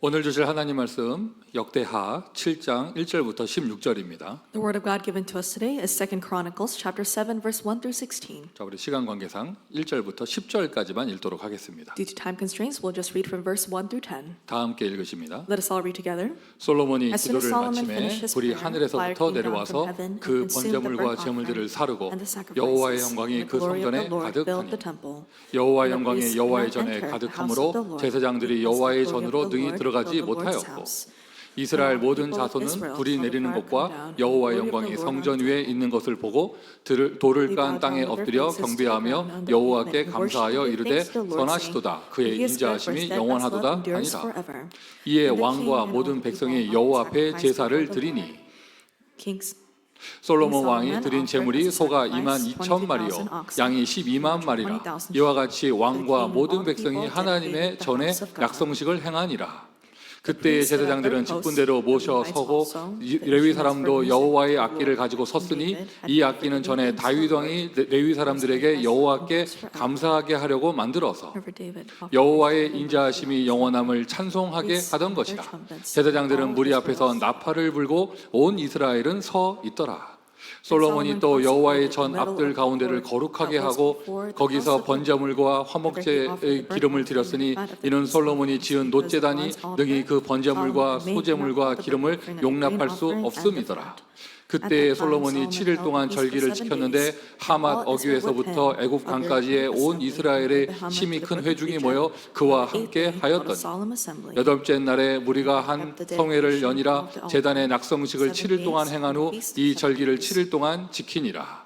오늘 주실 하나님 말씀 역대하 7장 1절부터 16절입니다. The word of God given to us today is 2 Chronicles chapter 7 verse 1 through 16. 자, 우리 시간 관계상 1절부터 10절까지만 읽도록 하겠습니다. Due to time constraints, we'll just read from verse 1 through 10. 다 함께 읽으십니다. Let us all read together. 솔로몬이 As soon as 기도를 Solomon 마침에 finished his 불이 prayer, 하늘에서부터 fire came down 내려와서 from heaven and 그 consumed the 번제물과 burnt 제물들을 offering 사르고 and the sacrifices. 여호와의 And 영광이 the 그 glory of 성전에 the Lord filled 가득하니 the temple. 여호와의 And the 영광이 priests 여호와의 could not 전에 enter the house of the 가득함으로 Lord, 제사장들이 because 여호와의 the glory of 전으로 the 능히 Lord 들어가지 filled the Lord's 못하였고 house. 이스라엘 And the 모든 people of 자손은 Israel 불이 saw the 내리는 fire 것과 come down, 여호와의 and the glory of 영광이 the Lord 성전 on the 위에 있는 것을 보고 돌을 깐 땅에 엎드려 경배하며 여호와께 감사하여 이르되 선하시도다 그의 인자하심이 영원하도다 하니라. 이에 왕과 모든 백성이 여호와 앞에 제사를 드리니 솔로몬 왕이 드린 제물이 소가 22,000마리요 양이 12만 마리라. 이와 같이 왕과 모든 백성이 하나님의 전에 약성식을 행하니라. 그때의 제사장들은 직분대로 모셔 서고 레위 사람도 여호와의 악기를 가지고 섰으니 이 악기는 전에 다윗 왕이 레위 사람들에게 여호와께 감사하게 하려고 만들어서 여호와의 인자하심이 영원함을 찬송하게 하던 것이라. 제사장들은 무리 앞에서 나팔을 불고 온 이스라엘은 서 있더라. 솔로몬이 또 여호와의 전 앞들 가운데를 거룩하게 하고 거기서 번제물과 화목제의 기름을 드렸으니 이는 솔로몬이 지은 놋제단이 능히 그 번제물과 소제물과 기름을 용납할 수 없음이더라. 그때 솔로몬이 7일 동안 절기를 지켰는데 하맛 어귀에서부터 애굽 강까지의 온 이스라엘의 심히 큰 회중이 모여 그와 함께 하였더니 여덟째 날에 무리가 한 성회를 여니라. 제단의 낙성식을 7일 동안 행한 후 이 절기를 7일 동안 지키니라.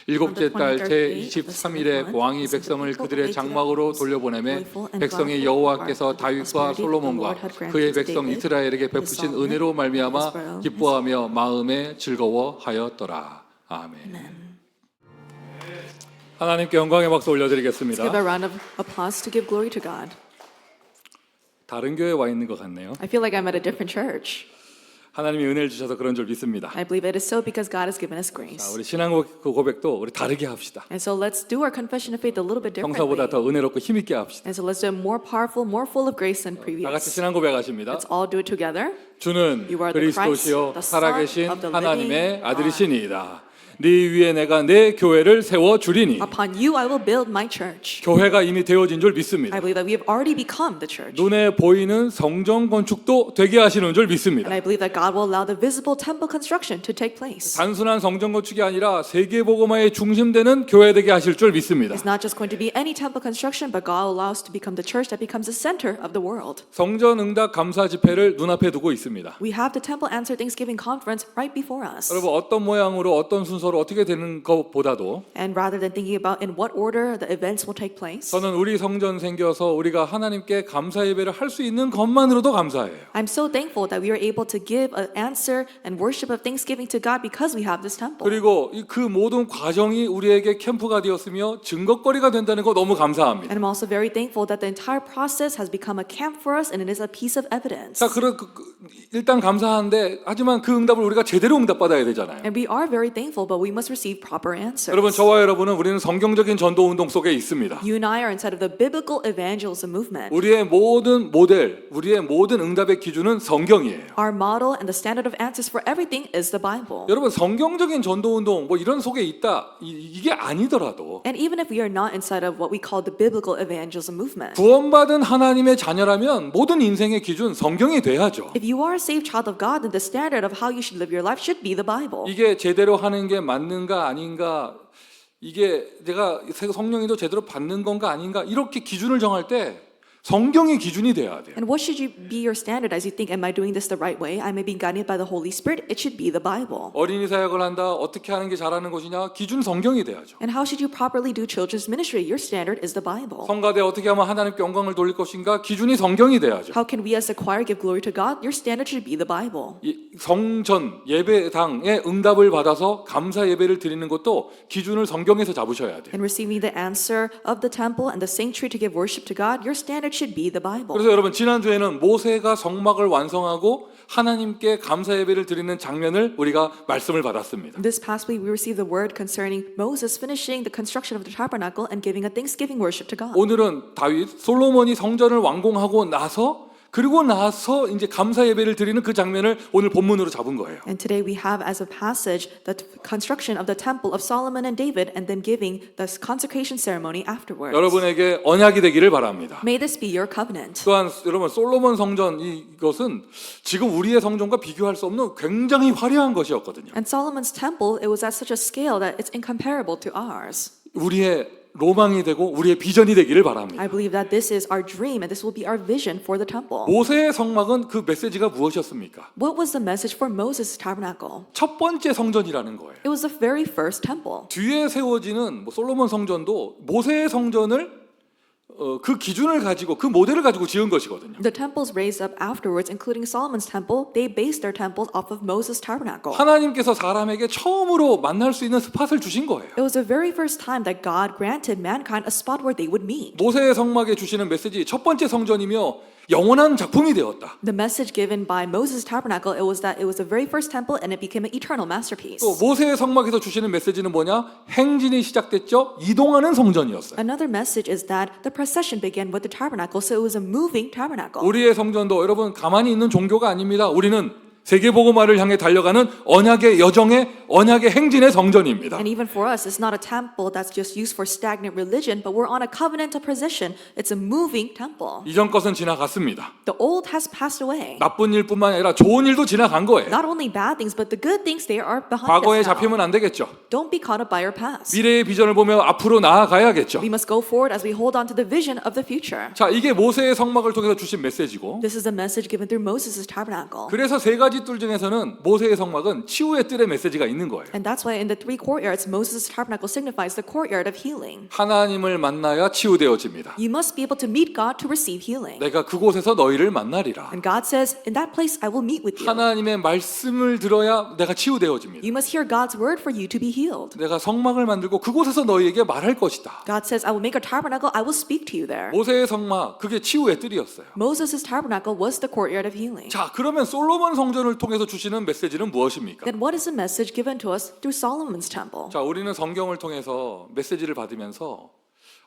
일곱째 달 제23일에 왕이 백성을 그들의 장막으로 돌려보내매 백성이 여호와께서 다윗과 솔로몬과 그의 백성 이스라엘에게 베푸신 은혜로 말미암아 기뻐하며 마음에 즐거워하였더라. 아멘. 하나님께 영광의 박수 올려드리겠습니다. Give a round of applause to give glory to God. 다른 교회에 와 있는 것 같네요. I feel like I'm at a different church. 하나님이 은혜를 주셔서 그런 줄 믿습니다. I believe it is so because God has given us 자, grace. 우리 신앙 고백도 우리 다르게 합시다. And so let's do our confession of faith a little bit 평소보다 differently. 더 은혜롭고 힘있게 합시다. And so let's do it more powerful, more full of grace than 다 같이 previous. 신앙 고백하십니다. Let's all do it together. 주는 You are the 그리스도시요 Christ, the 살아계신 Son of the 하나님의 living 아들이시니이다. 네 위에 내가 내 교회를 세워 주리니. Upon you I will build my church. 교회가 이미 되어진 줄 믿습니다. I believe that we have already become the church. 눈에 보이는 성전 건축도 되게 하시는 줄 믿습니다. And I believe that God will allow the visible temple construction to take place. 단순한 성전 건축이 아니라 세계 복음화의 중심되는 교회 되게 하실 줄 믿습니다. It's not just going to be any temple construction, but God will allow us to become the church that becomes the center of the world. 성전 응답 감사 집회를 눈앞에 두고 있습니다. We have the Temple Answer Thanksgiving Conference right before us. 여러분 어떤 모양으로 어떤 순서로 어떻게 되는 것보다도 And rather than thinking about in what order the events will take place, 저는 우리 성전 생겨서 우리가 하나님께 감사 예배를 할 수 있는 것만으로도 감사해요. I'm so thankful that we are able to give an answer and worship of thanksgiving to God because we have this temple. 그리고 그 모든 과정이 우리에게 캠프가 되었으며 증거거리가 된다는 거 너무 감사합니다. And I'm also very thankful that the entire process has become a camp for us and it is a piece of evidence. 자, 일단 감사한데 하지만 그 응답을 우리가 제대로 응답받아야 되잖아요. And we are very thankful, but we must receive proper answers. 여러분 저와 여러분은 우리는 성경적인 전도 운동 속에 있습니다. You and I are inside of the biblical evangelism movement. 우리의 모든 모델, 우리의 모든 응답의 기준은 성경이에요. Our model and the standard of answers for everything is the Bible. 여러분 성경적인 전도 운동 뭐 이런 속에 있다 이게 아니더라도 And even if we are not inside of what we call the biblical evangelism movement, 구원받은 하나님의 자녀라면 모든 인생의 기준 성경이 돼야죠. if you are a saved child of God, then the standard of how you should live your life should be the Bible. 이게 제대로 하는 게 맞는가 아닌가 이게 내가 성령이도 제대로 받는 건가 아닌가 이렇게 기준을 정할 때 성경이 기준이 돼야 돼요. And what should you be your standard as you think, am I doing this the right way? I may be guided by the Holy Spirit. It should be the Bible. 어린이 사역을 한다 어떻게 하는 게 잘하는 것이냐 기준 성경이 돼야죠. And how should you properly do children's ministry? Your standard is the Bible. 성가대 어떻게 하면 하나님께 영광을 돌릴 것인가 기준이 성경이 돼야죠. How can we as a choir give glory to God? Your standard should be the Bible. 이 성전 예배당의 응답을 받아서 감사 예배를 드리는 것도 기준을 성경에서 잡으셔야 돼요. And receiving the answer of the temple and the sanctuary to give worship to God, your standard should be the Bible. 그래서 여러분 지난주에는 모세가 성막을 완성하고 하나님께 감사 예배를 드리는 장면을 우리가 말씀을 받았습니다. This past week we received the word concerning Moses finishing the construction of the tabernacle and giving a thanksgiving worship to God. 오늘은 다윗 솔로몬이 성전을 완공하고 나서 그리고 나서 이제 감사 예배를 드리는 그 장면을 오늘 본문으로 잡은 거예요. And today we have as a passage the construction of the temple of Solomon and David and then giving the consecration ceremony afterwards. 여러분에게 언약이 되기를 바랍니다. May this be your covenant. 또한 여러분 솔로몬 성전 이것은 지금 우리의 성전과 비교할 수 없는 굉장히 화려한 것이었거든요. And Solomon's temple, it was at such a scale that it's incomparable to ours. 우리의 로망이 되고 우리의 비전이 되기를 바랍니다. I believe that this is our dream and this will be our vision for the temple. 모세의 성막은 그 메시지가 무엇이었습니까? What was the message for Moses' tabernacle? 첫 번째 성전이라는 거예요. It was the very first temple. 뒤에 세워지는 솔로몬 성전도 모세의 성전을 그 기준을 가지고 그 모델을 가지고 지은 것이거든요. The temples raised up afterwards, including Solomon's temple, they based their temples off of Moses' tabernacle. 하나님께서 사람에게 처음으로 만날 수 있는 스팟을 주신 거예요. It was the very first time that God granted mankind a spot where they would meet. 모세의 성막에 주시는 메시지 첫 번째 성전이며 영원한 작품이 되었다. The message given by Moses' tabernacle, it was that it was the very first temple and it became an eternal masterpiece. 또 모세의 성막에서 주시는 메시지는 뭐냐? 행진이 시작됐죠. 이동하는 성전이었어요. Another message is that the procession began with the tabernacle, so it was a moving tabernacle. 우리의 성전도 여러분 가만히 있는 종교가 아닙니다. 우리는 세계복음화를 향해 달려가는 언약의 여정의 언약의 행진의 성전입니다. And even for us, it's not a temple that's just used for stagnant religion, but we're on a covenantal position. It's a moving temple. 이전 것은 지나갔습니다. The old has passed away. 나쁜 일뿐만 아니라 좋은 일도 지나간 거예요. Not only bad things, but the good things, they are behind 과거에 us now. 잡히면 안 되겠죠. Don't be caught up by your past. 미래의 비전을 보며 앞으로 나아가야겠죠. We must go forward as we hold on to the vision of the future. 자, 이게 모세의 성막을 통해서 주신 메시지고, This is the message given through Moses' tabernacle. 그래서 세 가지 뜰 중에서는 모세의 성막은 치유의 뜰의 메시지가 있는 거예요. And that's why in the three courtyards, Moses' tabernacle signifies the courtyard of healing. 하나님을 만나야 치유되어집니다. You must be able to meet God to receive healing. 내가 그곳에서 너희를 만나리라. And God says, in that place I will meet with you. 하나님의 말씀을 들어야 내가 치유되어집니다. You must hear God's word for you to be healed. 내가 성막을 만들고 그곳에서 너희에게 말할 것이다. God says, I will make a tabernacle, I will speak to you there. 모세의 성막, 그게 치유의 뜰이었어요. Moses' tabernacle was the courtyard of healing. 자, 그러면 솔로몬 성전을 통해서 주시는 메시지는 무엇입니까? Then what is the message given to us through Solomon's temple? 자, 우리는 성경을 통해서 메시지를 받으면서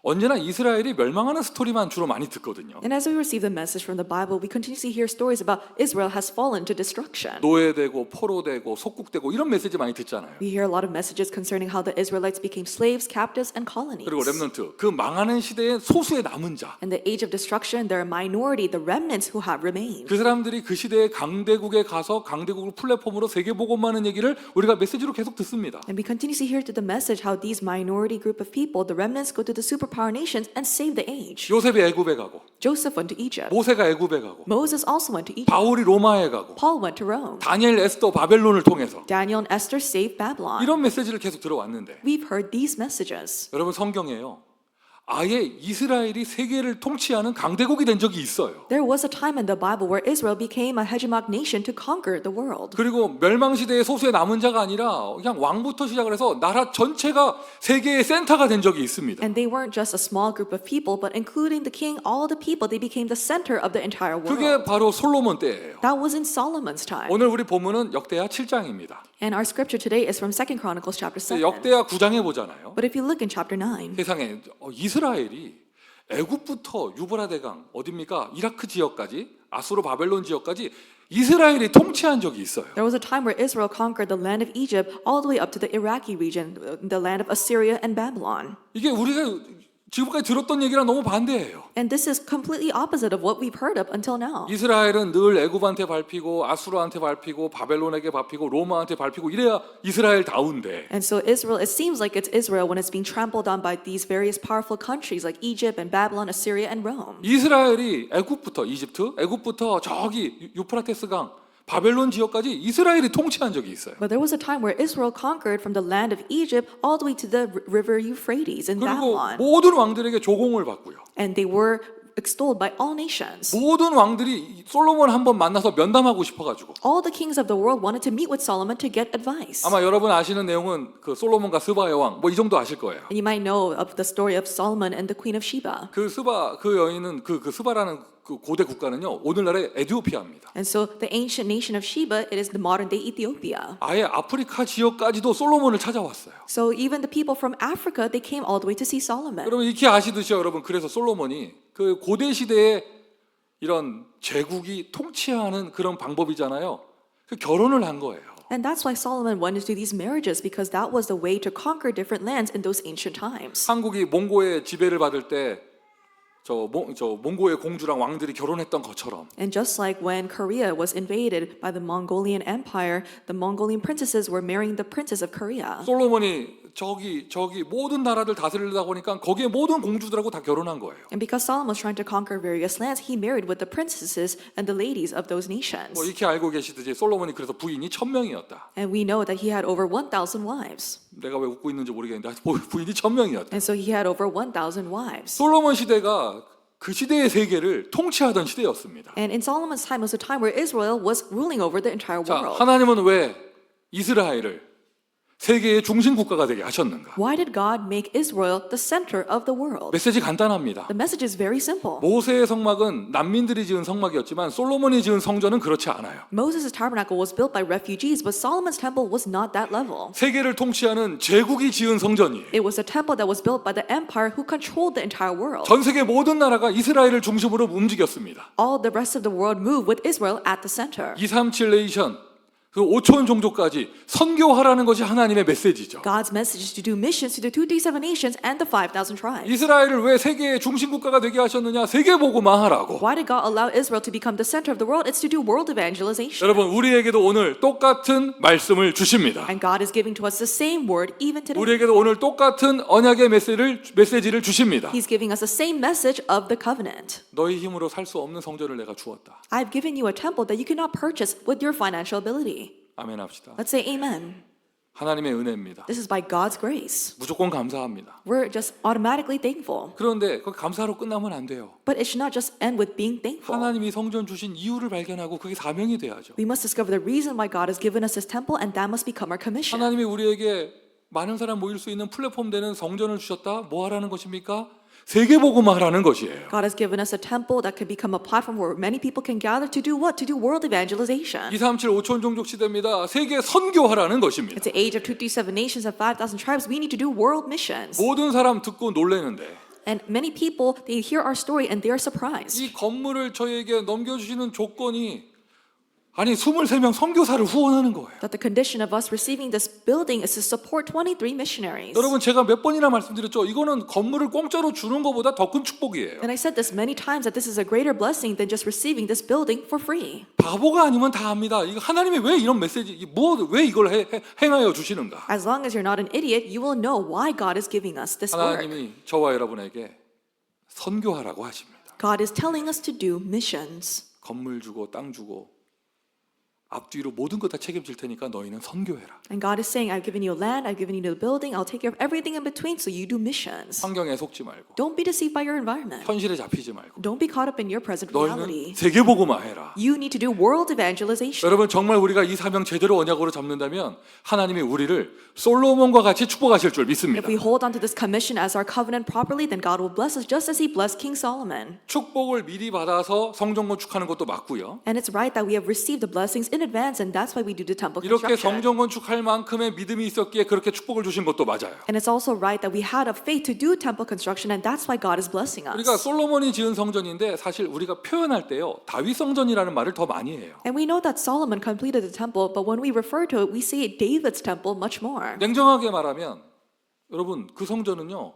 언제나 이스라엘이 멸망하는 스토리만 주로 많이 듣거든요. And as we receive the message from the Bible, we continuously hear stories about Israel has fallen to destruction. 노예되고 포로되고 속국되고 이런 메시지 많이 듣잖아요. We hear a lot of messages concerning how the Israelites became slaves, captives, and colonies. 그리고 렘넌트, 그 망하는 시대의 소수의 남은 자, In the age of destruction, there are a minority, the remnants who have remained. 그 사람들이 그 시대의 강대국에 가서 강대국을 플랫폼으로 세계복음하는 얘기를 우리가 메시지로 계속 듣습니다. And we continuously hear through the message how these minority group of people, the remnants, go to the superpower nations and save the age. 요셉이 애굽에 가고, Joseph went to Egypt. 모세가 애굽에 가고, Moses also went to Egypt. 바울이 로마에 가고, Paul went to Rome. 다니엘, 에스더, 바벨론을 통해서 Daniel and Esther saved Babylon. 이런 메시지를 계속 들어왔는데 We've heard these messages. 여러분 성경에요. 아예 이스라엘이 세계를 통치하는 강대국이 된 적이 있어요. There was a time in the Bible where Israel became a hegemonic nation to conquer the world. 그리고 멸망 시대의 소수의 남은 자가 아니라 그냥 왕부터 시작을 해서 나라 전체가 세계의 센터가 된 적이 있습니다. And they weren't just a small group of people, but including the king, all the people, they became the center of the entire world. 그게 바로 솔로몬 때예요. That was in Solomon's time. 오늘 우리 본문은 역대하 7장입니다. And our scripture today is from 2 Chronicles chapter 7. 역대하 9장에 보잖아요. But if you look in chapter 9, 세상에 이스라엘이 애굽부터 유브라데강 어딥니까? 이라크 지역까지 아수르 바벨론 지역까지 이스라엘이 통치한 적이 있어요. there was a time where Israel conquered the land of Egypt all the way up to the Iraqi region, the land of Assyria and Babylon. 이게 우리가 지금까지 들었던 얘기랑 너무 반대예요. And this is completely opposite of what we've heard up until now. 이스라엘은 늘 애굽한테 밟히고 아수르한테 밟히고 바벨론에게 밟히고 로마한테 밟히고 이래야 이스라엘다운데. And so Israel, it seems like it's Israel when it's being trampled on by these various powerful countries like Egypt and Babylon, Assyria and Rome. 이스라엘이 애굽부터 이집트, 애굽부터 저기 유프라테스강 바벨론 지역까지 이스라엘이 통치한 적이 있어요. But there was a time where Israel conquered from the land of Egypt all the way to the river Euphrates in 그리고 Babylon. 모든 왕들에게 조공을 받고요. And they were extolled by all nations. 모든 왕들이 솔로몬 한번 만나서 면담하고 싶어가지고. All the kings of the world wanted to meet with Solomon to get advice. 아마 여러분 아시는 내용은 그 솔로몬과 스바의 왕 뭐 이 정도 아실 거예요. And you might know of the story of Solomon and the Queen of Sheba. 그 스바 그 여인은 그 스바라는 그 고대 국가는요 오늘날의 에티오피아입니다. And so the ancient nation of Sheba, it is the modern day Ethiopia. 아예 아프리카 지역까지도 솔로몬을 찾아왔어요. So even the people from Africa, they came all the way to see Solomon. 여러분 익히 아시듯이 여러분 그래서 솔로몬이 그 고대 시대의 이런 제국이 통치하는 그런 방법이잖아요. 그 결혼을 한 거예요. And that's why Solomon went into these marriages, because that was the way to conquer different lands in those ancient times. 한국이 몽고의 지배를 받을 때 몽고의 공주랑 왕들이 결혼했던 것처럼 And just like when Korea was invaded by the Mongolian Empire, the Mongolian princesses were marrying the princess of Korea. 솔로몬이 저기 모든 나라들 다스리려다 보니까 거기에 모든 공주들하고 다 결혼한 거예요. And because Solomon was trying to conquer various lands, he married with the princesses and the ladies of those nations. 뭐 이렇게 알고 계시듯이 솔로몬이 그래서 부인이 1000명이었다. And we know that he had over 1,000 wives. 내가 왜 웃고 있는지 모르겠는데 부인이 1000명이었다. And so he had over 1,000 wives. 솔로몬 시대가 그 시대의 세계를 통치하던 시대였습니다. And in Solomon's time was a time where Israel was ruling over the entire 자, world. 하나님은 왜 이스라엘을 세계의 중심 국가가 되게 하셨는가? Why did God make Israel the center of the world? 메시지 간단합니다. The message is very simple. 모세의 성막은 난민들이 지은 성막이었지만 솔로몬이 지은 성전은 그렇지 않아요. Moses' tabernacle was built by refugees, but Solomon's temple was not that level. 세계를 통치하는 제국이 지은 성전이에요. It was a temple that was built by the empire who controlled the entire world. 전 세계 모든 나라가 이스라엘을 중심으로 움직였습니다. All the rest of the world moved with Israel at the center. 237 네이션 그 5천 종족까지 선교하라는 것이 하나님의 메시지죠. God's message is to do missions to the 237 nations and the 5,000 tribes. 이스라엘을 왜 세계의 중심 국가가 되게 하셨느냐? 세계 복음화하라고. Why did God allow Israel to become the center of the world? It's to do world evangelization. 여러분, 우리에게도 오늘 똑같은 말씀을 주십니다. And God is giving to us the same word even today. 우리에게도 오늘 똑같은 언약의 메시지를 주십니다. He's giving us the same message of the covenant. 너희 힘으로 살 수 없는 성전을 내가 주었다. I've given you a temple that you cannot purchase with your financial ability. 아멘 합시다. Let's say amen. 하나님의 은혜입니다. This is by God's grace. 무조건 감사합니다. We're just automatically thankful. 그런데 그 감사로 끝나면 안 돼요. But it should not just end with being thankful. 하나님이 성전 주신 이유를 발견하고 그게 사명이 돼야죠. We must discover the reason why God has given us this temple, and that must become our commission. 하나님이 우리에게 많은 사람 모일 수 있는 플랫폼 되는 성전을 주셨다. 뭐 하라는 것입니까? 세계 복음화하라는 것이에요. God has given us a temple that can become a platform where many people can gather to do what? To do world evangelization. 237 5천 종족 시대입니다. 세계 선교하라는 것입니다. It's the age of 237 nations and 5,000 tribes. We need to do world missions. 모든 사람 듣고 놀라는데 And many people, they hear our story and they are surprised. 이 건물을 저희에게 넘겨주시는 조건이 아니 23명 선교사를 후원하는 거예요. That the condition of us receiving this building is to support 23 missionaries. 여러분 제가 몇 번이나 말씀드렸죠. 이거는 건물을 공짜로 주는 것보다 더 큰 축복이에요. And I said this many times that this is a greater blessing than just receiving this building for free. 바보가 아니면 다 압니다. 이거 하나님이 왜 이런 메시지, 왜 이걸 행하여 주시는가? As long as you're not an idiot, you will know why God is giving us this work. 하나님이 저와 여러분에게 선교하라고 하십니다. God is telling us to do missions. 건물 주고 땅 주고 앞뒤로 모든 것 다 책임질 테니까 너희는 선교해라. And God is saying, I've given you land, I've given you the building, I'll take care of everything in between, so you do missions. 환경에 속지 말고 Don't be deceived by your environment. 현실에 잡히지 말고 Don't be caught up in your present 너희는 reality. 세계 복음화해라. You need to do world evangelization. 여러분 정말 우리가 이 사명 제대로 언약으로 잡는다면 하나님이 우리를 솔로몬과 같이 축복하실 줄 믿습니다. If we hold on to this commission as our covenant properly, then God will bless us just as He blessed King Solomon. 축복을 미리 받아서 성전 건축하는 것도 맞고요. And it's right that we have received the blessings in advance, and that's why we do the temple 이렇게 construction. 성전 건축할 만큼의 믿음이 있었기에 그렇게 축복을 주신 것도 맞아요. And it's also right that we had a faith to do temple construction, and that's why God is blessing us. 우리가 솔로몬이 지은 성전인데 사실 우리가 표현할 때요 다윗 성전이라는 말을 더 많이 해요. And we know that Solomon completed the temple, but when we refer to it, we say David's temple much more. 냉정하게 말하면 여러분 그 성전은요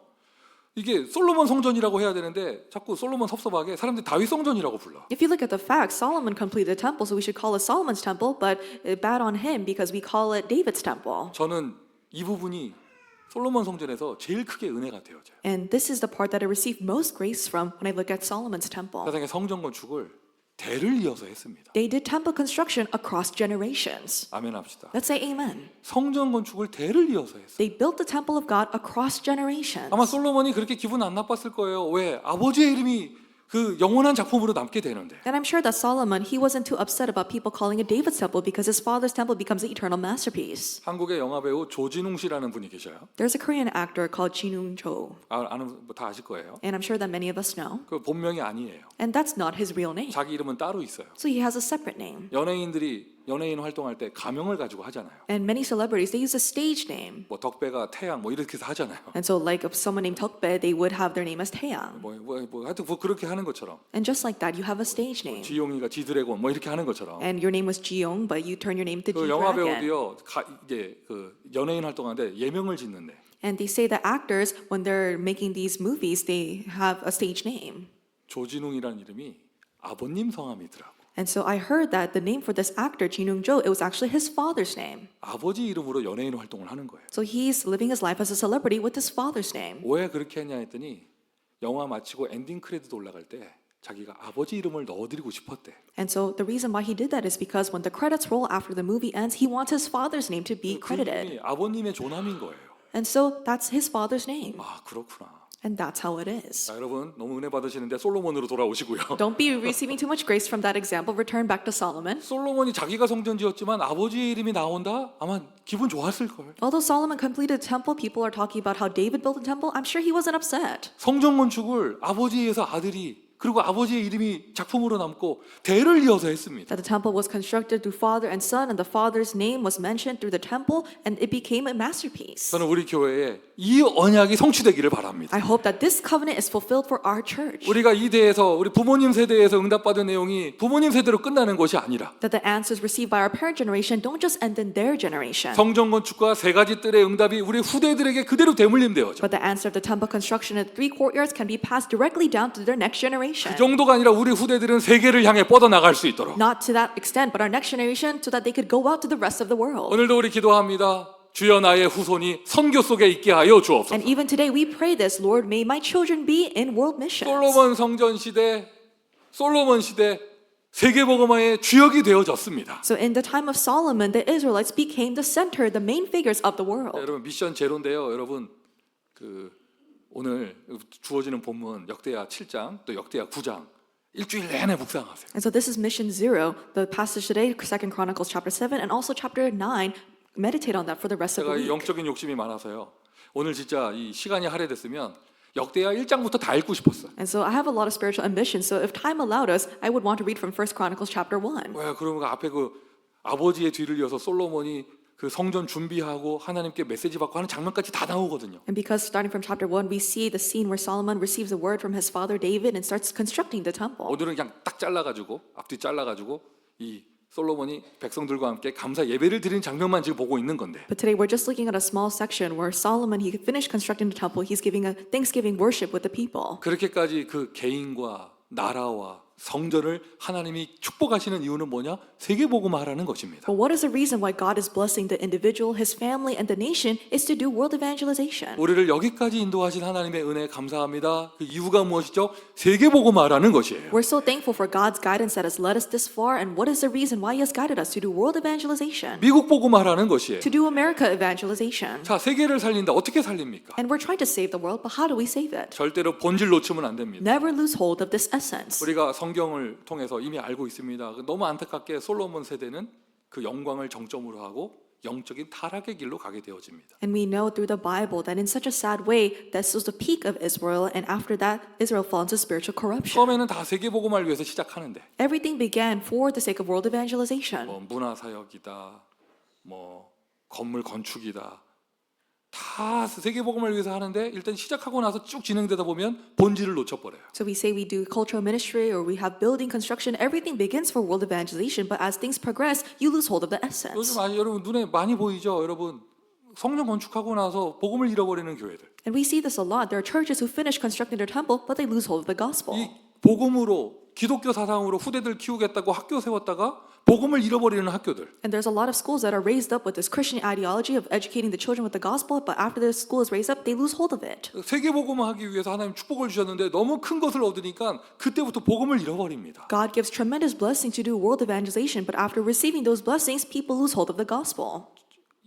이게 솔로몬 성전이라고 해야 되는데 자꾸 솔로몬 섭섭하게 사람들이 다윗 성전이라고 불러. If you look at the facts, Solomon completed the temple, so we should call it Solomon's temple, but bad on him because we call it David's temple. 저는 이 부분이 솔로몬 성전에서 제일 크게 은혜가 되어져요. And this is the part that I received most grace from when I look at Solomon's temple. 세상의 성전 건축을 대를 이어서 했습니다. They did temple construction across generations. 아멘 합시다. Let's say amen. 성전 건축을 대를 이어서 했어요. They built the temple of God across generations. 아마 솔로몬이 그렇게 기분 안 나빴을 거예요. 왜? 아버지의 이름이 그 영원한 작품으로 남게 되는데. And I'm sure that Solomon, he wasn't too upset about people calling it David's temple because his father's temple becomes the eternal masterpiece. 한국의 영화 배우 조진웅 씨라는 분이 계셔요. There's a Korean actor called Jinung Cho, 아는 다 아실 거예요. and I'm sure that many of us know. 그 본명이 아니에요. And that's not his real name. 자기 이름은 따로 있어요. So he has a separate name. 연예인들이 연예인 활동할 때 가명을 가지고 하잖아요. And many celebrities, they use a stage name. 뭐 덕배가 태양 뭐 이렇게 해서 하잖아요. And so like if someone named Tokbae, they would have their name as Taeyang. 뭐 하여튼 뭐 그렇게 하는 것처럼 And just like that, you have a stage name. 지용이가 지드래곤 뭐 이렇게 하는 것처럼 And your name was Ji-young, but you turn your name to 그 영화 Ji-dragon. 배우도요 이게 그 연예인 활동하는데 예명을 짓는데 And they say that actors, when they're making these movies, they have a stage name. 조진웅이라는 이름이 아버님 성함이더라고. And so I heard that the name for this actor, Ji Young-jo, it was actually his father's name. 아버지 이름으로 연예인 활동을 하는 거예요. So he's living his life as a celebrity with his father's name. 왜 그렇게 했냐 했더니 영화 마치고 엔딩 크레딧 올라갈 때 자기가 아버지 이름을 넣어드리고 싶었대. And so the reason why he did that is because when the credits roll after the movie ends, he wants his father's name to be 그 credited. 이름이 아버님의 조남인 거예요. And so that's his father's name. 아 그렇구나. And that's how it is. 자 여러분 너무 은혜 받으시는데 솔로몬으로 돌아오시고요. Don't be receiving too much grace from that example. Return back to Solomon. 솔로몬이 자기가 성전 지었지만 아버지의 이름이 나온다? 아마 기분 좋았을 걸. Although Solomon completed the temple, people are talking about how David built the temple. I'm sure he wasn't upset. 성전 건축을 아버지에서 아들이 그리고 아버지의 이름이 작품으로 남고 대를 이어서 했습니다. That the temple was constructed through father and son, and the father's name was mentioned through the temple, and it became a masterpiece. 저는 우리 교회에 이 언약이 성취되기를 바랍니다. I hope that this covenant is fulfilled for our church. 우리가 이 대에서 우리 부모님 세대에서 응답받은 내용이 부모님 세대로 끝나는 것이 아니라 That the answers received by our parent generation don't just end in their generation. 성전 건축과 세 가지 뜰의 응답이 우리 후대들에게 그대로 대물림되어져. But the answer of the temple construction and 3 courtyards can be passed directly down to their next generation. 그 정도가 아니라 우리 후대들은 세계를 향해 뻗어나갈 수 있도록. Not to that extent, but our next generation so that they could go out to the rest of the world. 오늘도 우리 기도합니다. 주여 나의 후손이 선교 속에 있게 하여 주옵소서. And even today we pray this, Lord, may my children be in world missions. 솔로몬 성전 시대, 솔로몬 시대 세계 복음화의 주역이 되어졌습니다. So in the time of Solomon, the Israelites became the center, the main figures of the world. 여러분 미션 제로인데요. 여러분 오늘 주어지는 본문 역대하 7장 또 역대하 9장 일주일 내내 묵상하세요. And so this is mission 0, the passage today, 2 Chronicles chapter 7, and also chapter 9. Meditate on that for the rest of the 제가 week. 영적인 욕심이 많아서요. 오늘 진짜 이 시간이 할애됐으면 역대하 1장부터 다 읽고 싶었어요. And so I have a lot of spiritual ambition. So if time allowed us, I would want to read from 1 Chronicles chapter 1. 왜 그러면 앞에 그 아버지의 뒤를 이어서 솔로몬이 그 성전 준비하고 하나님께 메시지 받고 하는 장면까지 다 나오거든요. And because starting from chapter 1, we see the scene where Solomon receives a word from his father David and starts constructing the temple. 오늘은 그냥 딱 잘라가지고 앞뒤 잘라가지고 이 솔로몬이 백성들과 함께 감사 예배를 드리는 장면만 지금 보고 있는 건데. But today we're just looking at a small section where Solomon, he finished constructing the temple. He's giving a Thanksgiving worship with the people. 그렇게까지 그 개인과 나라와 성전을 하나님이 축복하시는 이유는 뭐냐? 세계복음화라는 것입니다. But what is the reason why God is blessing the individual, his family, and the nation is to do world evangelization. 우리를 여기까지 인도하신 하나님의 은혜 감사합니다. 그 이유가 무엇이죠? 세계복음화라는 것이에요. We're so thankful for God's guidance that has led us this far, and what is the reason why He has guided us to do world evangelization, 미국 복음화라는 것이에요. to do America evangelization. 자, 세계를 살린다. 어떻게 살립니까? And we're trying to save the world, but how do we save it? 절대로 본질 놓치면 안 됩니다. Never lose hold of this essence. 우리가 성경을 통해서 이미 알고 있습니다. 너무 안타깝게 솔로몬 세대는 그 영광을 정점으로 하고 영적인 타락의 길로 가게 되어집니다. And we know through the Bible that in such a sad way, this was the peak of Israel, and after that, Israel fell into spiritual corruption. 처음에는 다 세계복음화를 위해서 시작하는데 Everything began for the sake of world evangelization. 뭐 문화사역이다, 뭐 건물 건축이다, 다 세계복음을 위해서 하는데 일단 시작하고 나서 쭉 진행되다 보면 본질을 놓쳐버려요. So we say we do cultural ministry or we have building construction. Everything begins for world evangelization, but as things progress, you lose hold of the essence. 요즘 여러분 눈에 많이 보이죠, 여러분. 성전 건축하고 나서 복음을 잃어버리는 교회들. And we see this a lot. There are churches who finish constructing their temple, but they lose hold of the gospel. 이 복음으로 기독교 사상으로 후대들 키우겠다고 학교 세웠다가 복음을 잃어버리는 학교들. And there's a lot of schools that are raised up with this Christian ideology of educating the children with the gospel, but after the school is raised up, they lose hold of it. 세계 복음을 하기 위해서 하나님 축복을 주셨는데 너무 큰 것을 얻으니까 그때부터 복음을 잃어버립니다. God gives tremendous blessing to do world evangelization, but after receiving those blessings, people lose hold of the gospel.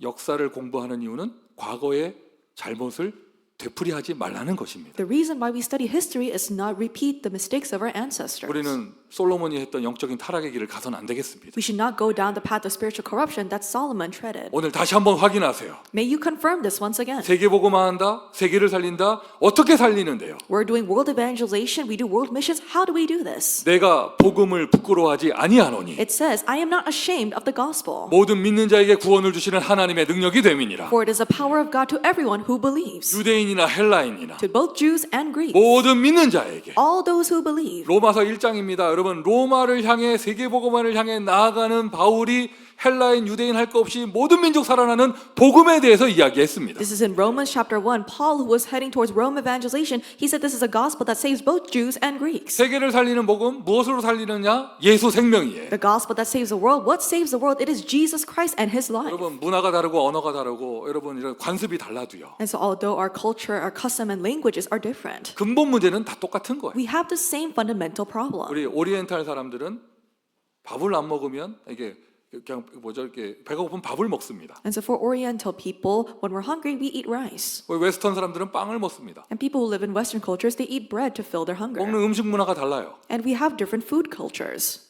역사를 공부하는 이유는 과거의 잘못을 되풀이하지 말라는 것입니다. The reason why we study history is not repeat the mistakes of our ancestors. 우리는 솔로몬이 했던 영적인 타락의 길을 가서는 안 되겠습니다. We should not go down the path of spiritual corruption that Solomon treaded. 오늘 다시 한번 확인하세요. May you confirm this once again. 세계복음화한다, 세계를 살린다. 어떻게 살리는데요? We're doing world evangelization, we do world missions. How do we do this? 내가 복음을 부끄러워하지 아니하노니 It says, I am not ashamed of the gospel, 모든 믿는 자에게 구원을 주시는 하나님의 능력이 됨이니라. for it is the power of God to everyone who believes, 유대인이나 헬라인이나 to both Jews and Greeks, 모든 믿는 자에게. all those who believe. 로마서 1장입니다. 여러분, 로마를 향해 세계복음화를 향해 나아가는 바울이 헬라인, 유대인 할 것 없이 모든 민족 살아나는 복음에 대해서 이야기했습니다. This is in Romans chapter 1. Paul, who was heading towards Rome evangelization, he said this is a gospel that saves both Jews and Greeks. 세계를 살리는 복음 무엇으로 살리느냐? 예수 생명이에요. The gospel that saves the world. What saves the world? It is Jesus Christ and His life. 여러분, 문화가 다르고 언어가 다르고 여러분 이런 관습이 달라도요. And so although our culture, our custom and languages are different, 근본 문제는 다 똑같은 거예요. we have the same fundamental problem. 우리 오리엔탈 사람들은 밥을 안 먹으면 이게 그냥 뭐죠? 이렇게 배가 고프면 밥을 먹습니다. And so for Oriental people, when we're hungry, we eat rice. 웨스턴 사람들은 빵을 먹습니다. And people who live in Western cultures, they eat bread to fill their hunger. 먹는 음식 문화가 달라요. And we have different food cultures.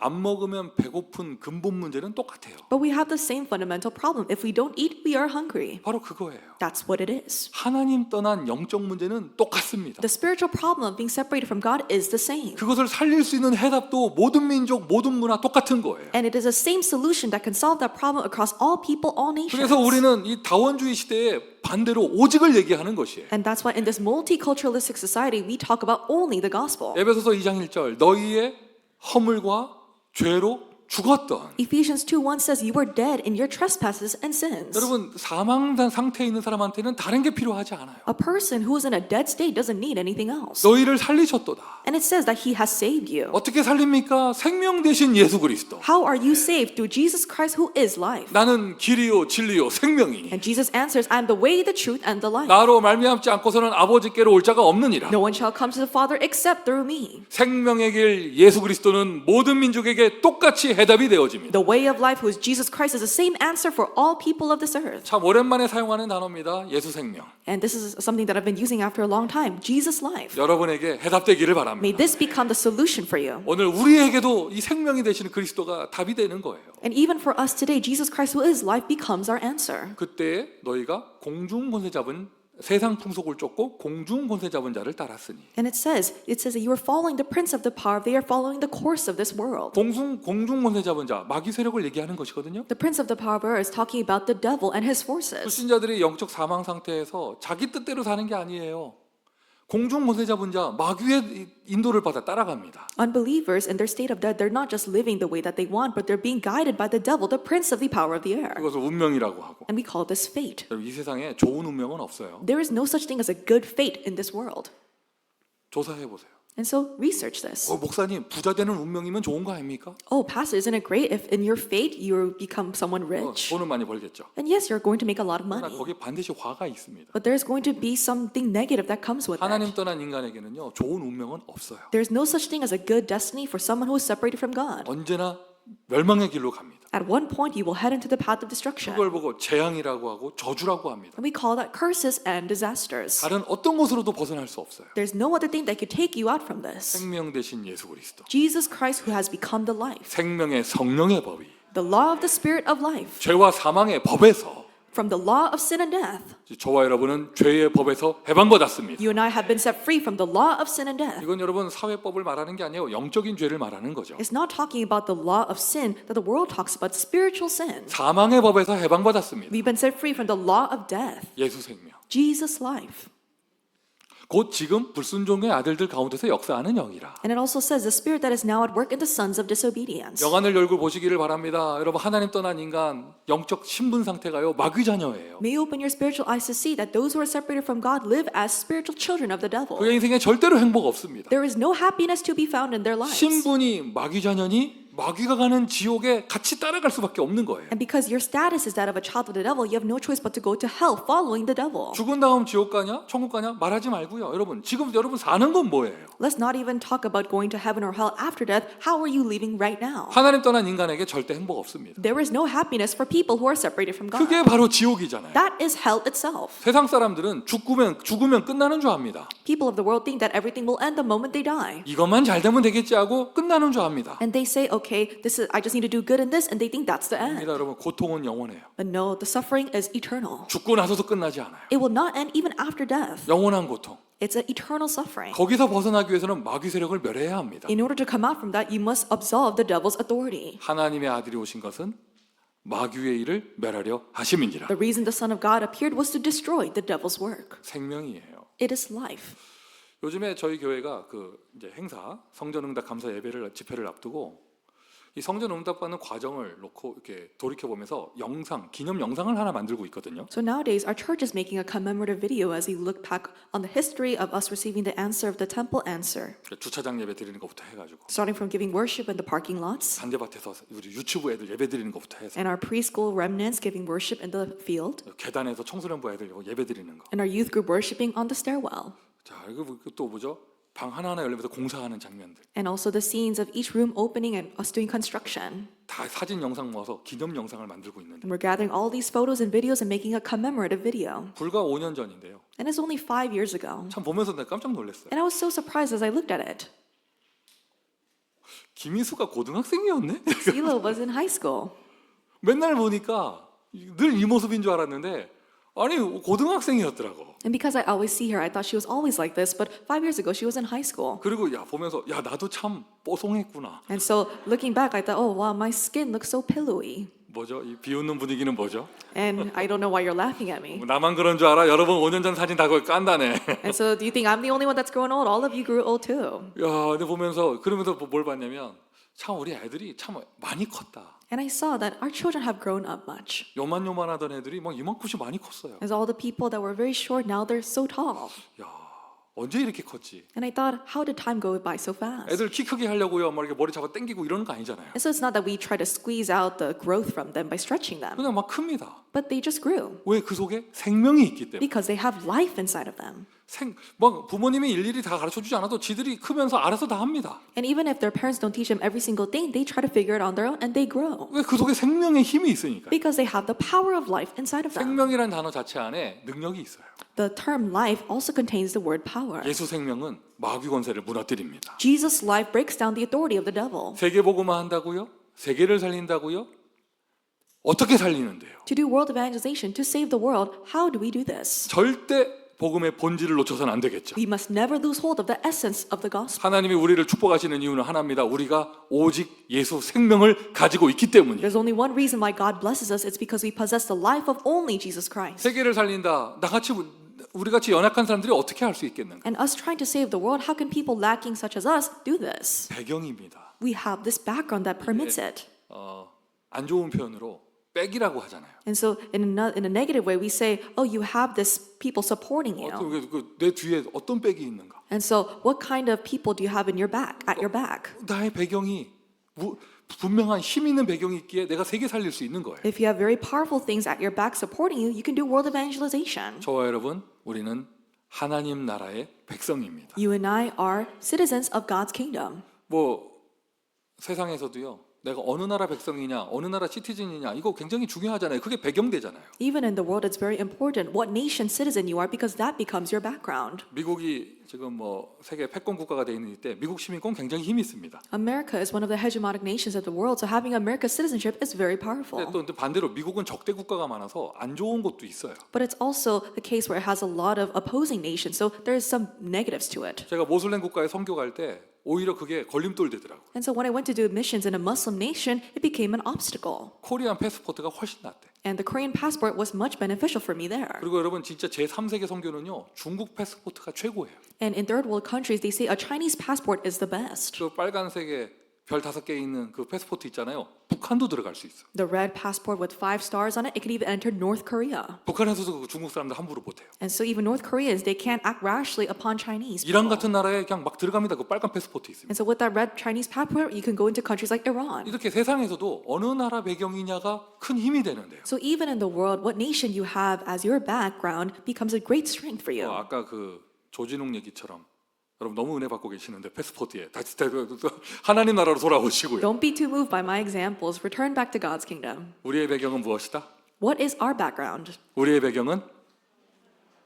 안 먹으면 배고픈 근본 문제는 똑같아요. But we have the same fundamental problem. If we don't eat, we are hungry. 바로 그거예요. That's what it is. 하나님 떠난 영적 문제는 똑같습니다. The spiritual problem of being separated from God is the same. 그것을 살릴 수 있는 해답도 모든 민족, 모든 문화 똑같은 거예요. And it is the same solution that can solve that problem across all people, all nations. 그래서 우리는 이 다원주의 시대에 반대로 오직을 얘기하는 것이에요. And that's why in this multiculturalistic society, we talk about only the gospel. 에베소서 2장 1절 너희의 허물과 죄로 죽었던. Ephesians 2:1 says you were dead in your trespasses and sins. 여러분, 사망 상태에 있는 사람한테는 다른 게 필요하지 않아요. A person who is in a dead state doesn't need anything else. 너희를 살리셨도다. And it says that He has saved you. 어떻게 살립니까? 생명 되신 예수 그리스도. How are you saved? Through Jesus Christ who is life. 나는 길이요 진리요 생명이니 And Jesus answers, I am the way, the truth, and the life. 나로 말미암지 않고서는 아버지께로 올 자가 없느니라. No one shall come to the Father except through me. 생명의 길 예수 그리스도는 모든 민족에게 똑같이 해답이 되어집니다. The way of life, who is Jesus Christ, is the same answer for all people of this earth. 참 오랜만에 사용하는 단어입니다. 예수 생명. And this is something that I've been using after a long time. Jesus life. 여러분에게 해답되기를 May 바랍니다. this become the solution for you. 오늘 우리에게도 이 생명이 되시는 그리스도가 답이 되는 거예요. And even for us today, Jesus Christ who is life becomes our answer. 그때 너희가 공중 권세 잡은 세상 풍속을 쫓고 공중 권세 잡은 자를 따랐으니. And it says that you are following the prince of the power of the air, following the course of this world. 공중 권세 잡은 자, 마귀 세력을 얘기하는 것이거든요. The prince of the power of air is talking about the devil and his forces. 불신자들이 영적 사망 상태에서 자기 뜻대로 사는 게 아니에요. 공중 권세 잡은 자, 마귀의 인도를 받아 따라갑니다. Unbelievers in their state of death, they're not just living the way that they want, but they're being guided by the devil, the prince of the power of the air. 그것을 운명이라고 하고. And we call this fate. 여러분, 이 세상에 좋은 운명은 없어요. There is no such thing as a good fate in this world. 조사해 보세요. And so research this. 목사님, 부자 되는 운명이면 좋은 거 아닙니까? Oh, pastor, isn't it great if in your fate you become someone rich? 돈은 많이 벌겠죠. And yes, you're going to make a lot of 그러나 money. 거기에 반드시 화가 있습니다. But there's going to be something negative that comes with 하나님 that. 떠난 인간에게는요, 좋은 운명은 없어요. There's no such thing as a good destiny for someone who is separated from God. 언제나 멸망의 길로 갑니다. At one point, you will head into the path of destruction. 그걸 보고 재앙이라고 하고 저주라고 합니다. And we call that curses and disasters. 다른 어떤 것으로도 벗어날 수 없어요. There's no other thing that could take you out from this. 생명 되신 예수 그리스도. Jesus Christ who has become the life. 생명의 성령의 법이 The law of the spirit of life. 죄와 사망의 법에서 From the law of sin and death. 저와 여러분은 죄의 법에서 해방받았습니다. You and I have been set free from the law of sin and death. 이건 여러분 사회법을 말하는 게 아니에요. 영적인 죄를 말하는 거죠. It's not talking about the law of sin that the world talks about, spiritual sin. 사망의 법에서 해방받았습니다. We've been set free from the law of death. 예수 생명. Jesus' life. 곧 지금 불순종의 아들들 가운데서 역사하는 영이라. And it also says the spirit that is now at work in the sons of disobedience. 영안을 열고 보시기를 바랍니다. 여러분 하나님 떠난 인간 영적 신분 상태가요 마귀 자녀예요. May you open your spiritual eyes to see that those who are separated from God live as spiritual children of the devil. 그의 인생에 절대로 행복 없습니다. There is no happiness to be found in their lives. 신분이 마귀 자녀니 마귀가 가는 지옥에 같이 따라갈 수밖에 없는 거예요. And because your status is that of a child of the devil, you have no choice but to go to hell following the devil. 죽은 다음 지옥 가냐? 천국 가냐? 말하지 말고요. 여러분, 지금 여러분 사는 건 뭐예요? Let's not even talk about going to heaven or hell after death. How are you living right now? 하나님 떠난 인간에게 절대 행복 없습니다. There is no happiness for people who are separated from God. 그게 바로 지옥이잖아요. That is hell itself. 세상 사람들은 죽으면 끝나는 줄 압니다. People of the world think that everything will end the moment they die. 이것만 잘 되면 되겠지 하고 끝나는 줄 압니다. And they say, okay, I just need to do good in this, and they think that's the end. 여러분, 고통은 영원해요. But no, the suffering is eternal. 죽고 나서도 끝나지 않아요. It will not end even after death. 영원한 고통. It's an eternal suffering. 거기서 벗어나기 위해서는 마귀 세력을 멸해야 합니다. In order to come out from that, you must absolve the devil's authority. 하나님의 아들이 오신 것은 마귀의 일을 멸하려 하심이니라. The reason the Son of God appeared was to destroy the devil's work. 생명이에요. It is life. 요즘에 저희 교회가 이제 행사 성전응답 감사 집회를 앞두고 이 성전응답 받는 과정을 놓고 이렇게 돌이켜 보면서 기념 영상을 하나 만들고 있거든요. So nowadays, our church is making a commemorative video as we look back on the history of us receiving the answer of the temple answer. 주차장 예배 드리는 것부터 해가지고 Starting from giving worship in the parking lots, 단대밭에서 우리 유치부 애들 예배 드리는 것부터 해서 and our preschool remnants giving worship in the field, 계단에서 청소년부 애들 예배 드리는 거. and our youth group worshiping on the stairwell. 자, 이거 또 뭐죠? 방 하나하나 열리면서 공사하는 장면들. And also the scenes of each room opening and us doing construction. 다 사진 영상 모아서 기념 영상을 만들고 있는데. And we're gathering all these photos and videos and making a commemorative video. 불과 5년 전인데요. And it's only 5 years ago. 참 보면서 내가 깜짝 놀랐어요. And I was so surprised as I looked at it. 김희수가 고등학생이었네? Silo was in high school. 맨날 보니까 늘 이 모습인 줄 알았는데 아니 고등학생이었더라고. And because I always see her, I thought she was always like this, but 5 years ago she was in high school. 그리고 보면서 나도 참 뽀송했구나. And so looking back, I thought, oh wow, my skin looks so pillowy. 뭐죠? 이 비웃는 분위기는 뭐죠? And I don't know why you're laughing at me. 나만 그런 줄 알아? 여러분 5년 전 사진 다 거기 깐다네. And so do you think I'm the only one that's growing old? All of you grew old too. 근데 그러면서 뭘 봤냐면 참 우리 애들이 참 많이 컸다. And I saw that our children have grown up much. 요만하던 애들이 막 이만큼씩 많이 컸어요. As all the people that were very short, now they're so tall. 언제 이렇게 컸지? And I thought, how did time go by so fast? 애들 키 크게 하려고요. 막 이렇게 머리 잡아 당기고 이러는 거 아니잖아요. And so it's not that we try to squeeze out the growth from them by stretching them, 그냥 막 큽니다. but they just grew 왜? 그 속에 생명이 있기 때문에. because they have life inside of them. 막 부모님이 일일이 다 가르쳐 주지 않아도 지들이 크면서 알아서 다 합니다. And even if their parents don't teach them every single thing, they try to figure it on their own and they grow 왜? 그 속에 생명의 힘이 있으니까. because they have the power of life inside of them. 생명이란 단어 자체 안에 능력이 있어요. The term life also contains the word power. 예수 생명은 마귀 권세를 무너뜨립니다. Jesus' life breaks down the authority of the devil. 세계 복음화 한다고요? 세계를 살린다고요? 어떻게 살리는데요? To do world evangelization, to save the world, how do we do this? 절대 복음의 본질을 놓쳐서는 안 되겠죠. We must never lose hold of the essence of the gospel. 하나님이 우리를 축복하시는 이유는 하나입니다. 우리가 오직 예수 생명을 가지고 있기 때문이에요. There's only one reason why God blesses us. It's because we possess the life of only Jesus Christ. 세계를 살린다. 우리 같이 연약한 사람들이 어떻게 할 수 있겠는가? And us trying to save the world, how can people lacking such as us do this? 배경입니다. We have this background that permits it. 안 좋은 표현으로 백이라고 하잖아요. And so in a negative way, we say, oh, you have this people supporting you. 내 뒤에 어떤 백이 있는가? And so what kind of people do you have in your back, at your back? 나의 배경이 분명한 힘 있는 배경이 있기에 내가 세계 살릴 수 있는 거예요. If you have very powerful things at your back supporting you, you can do world evangelization. 저와 여러분, 우리는 하나님 나라의 백성입니다. You and I are citizens of God's kingdom. 세상에서도요. 내가 어느 나라 백성이냐, 어느 나라 시티즌이냐 이거 굉장히 중요하잖아요. 그게 배경되잖아요. Even in the world, it's very important what nation citizen you are because that becomes your background. 미국이 지금 세계 패권 국가가 돼 있는 때 미국 시민권 굉장히 힘이 있습니다. America is one of the hegemonic nations of the world, so having America's citizenship is very powerful. 근데 반대로 미국은 적대 국가가 많아서 안 좋은 것도 있어요. But it's also the case where it has a lot of opposing nations, so there's some negatives to it. 제가 모슬렘 국가에 선교 갈 때 오히려 그게 걸림돌 되더라고요. And so when I went to do missions in a Muslim nation, it became an obstacle. 코리안 패스포트가 훨씬 낫대. And the Korean passport was much beneficial for me there. 그리고 여러분 진짜 제3세계 선교는요. 중국 패스포트가 최고예요. And in third world countries, they say a Chinese passport is the best. 그 빨간색의 별 5개 있는 그 패스포트 있잖아요. 북한도 들어갈 수 있어. The red passport with 5 stars on it, it could even enter North Korea. 북한에서도 중국 사람들 함부로 못해요. And so even North Koreans, they can't act rashly upon Chinese 이란 people. 같은 나라에 그냥 막 들어갑니다. 그 빨간 패스포트 있습니다. And so with that red Chinese passport, you can go into countries like Iran. 이렇게 세상에서도 어느 나라 배경이냐가 큰 힘이 되는데요. So even in the world, what nation you have as your background becomes a great strength for you. 아까 그 조진웅 얘기처럼 여러분 너무 은혜 받고 계시는데 패스포트에 다시 하나님 나라로 돌아오시고요. Don't be too moved by my examples. Return back to God's kingdom. 우리의 배경은 무엇이다? What is our background? 우리의 배경은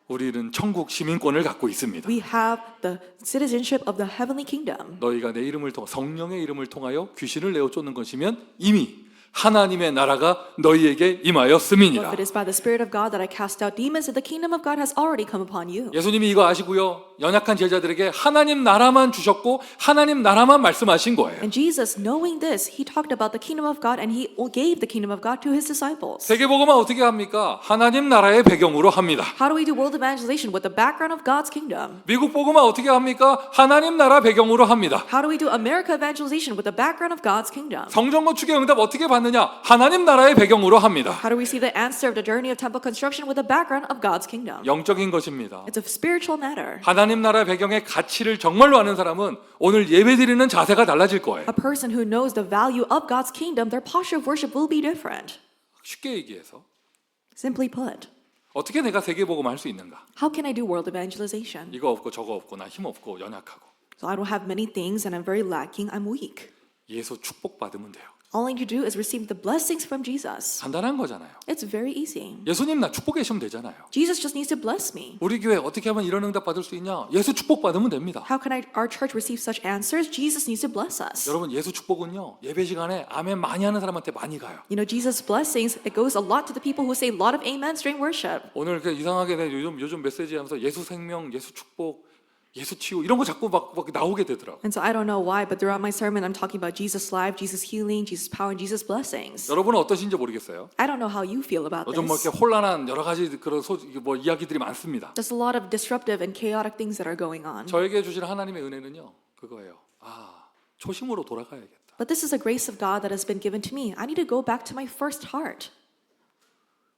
우리는 천국 시민권을 갖고 있습니다. We have the citizenship of the heavenly kingdom. 너희가 내 이름을 통해 성령의 이름을 통하여 귀신을 내어 쫓는 것이면 이미 하나님의 나라가 너희에게 If 임하였음이니라. it is by the Spirit of God that I cast out demons, the kingdom of God has already come upon you. 예수님이 이거 아시고요. 연약한 제자들에게 하나님 나라만 주셨고 하나님 나라만 말씀하신 거예요. And Jesus, knowing this, he talked about the kingdom of God and he gave the kingdom of God to his disciples. 세계복음은 어떻게 합니까? 하나님 나라의 배경으로 합니다. How do we do world evangelization with the background of God's kingdom? 미국 복음은 어떻게 합니까? 하나님 나라 배경으로 합니다. How do we do America evangelization with the background of God's kingdom? 성전 건축의 응답 어떻게 받느냐? 하나님 나라의 배경으로 합니다. How do we see the answer of the journey of temple construction with the background of God's kingdom? 영적인 것입니다. It's a spiritual matter. 하나님 나라 배경의 가치를 정말로 아는 사람은 오늘 예배드리는 자세가 달라질 거예요. A person who knows the value of God's kingdom, their posture of worship will be different. 쉽게 얘기해서 Simply put, 어떻게 내가 세계복음 할 수 있는가? how can I do world evangelization? 이거 없고 저거 없고 나 힘 없고 연약하고 So I don't have many things and I'm very lacking, I'm weak. 예수 축복 받으면 돼요. All I need to do is receive the blessings from Jesus. 간단한 거잖아요. It's very easy. 예수님 나 축복해 주시면 되잖아요. Jesus just needs to bless me. 우리 교회 어떻게 하면 이런 응답 받을 수 있냐? 예수 축복 받으면 됩니다. How can our church receive such answers? Jesus needs to bless us. 여러분 예수 축복은요 예배 시간에 아멘 많이 하는 사람한테 많이 가요. You know, Jesus' blessings, it goes a lot to the people who say a lot of amens during worship. 오늘 그 이상하게 요즘 메시지 하면서 예수 생명, 예수 축복, 예수 치유 이런 거 자꾸 막 나오게 되더라고. And so I don't know why, but throughout my sermon, I'm talking about Jesus' life, Jesus' healing, Jesus' power, and Jesus' blessings. 여러분은 어떠신지 모르겠어요. I don't know how you feel about 요즘 뭐 this. 이렇게 혼란한 여러 가지 그런 뭐 이야기들이 많습니다. There's a lot of disruptive and chaotic things that are going on. 저에게 주신 하나님의 은혜는요 그거예요. 초심으로 돌아가야겠다. But this is a grace of God that has been given to me. I need to go back to my first heart.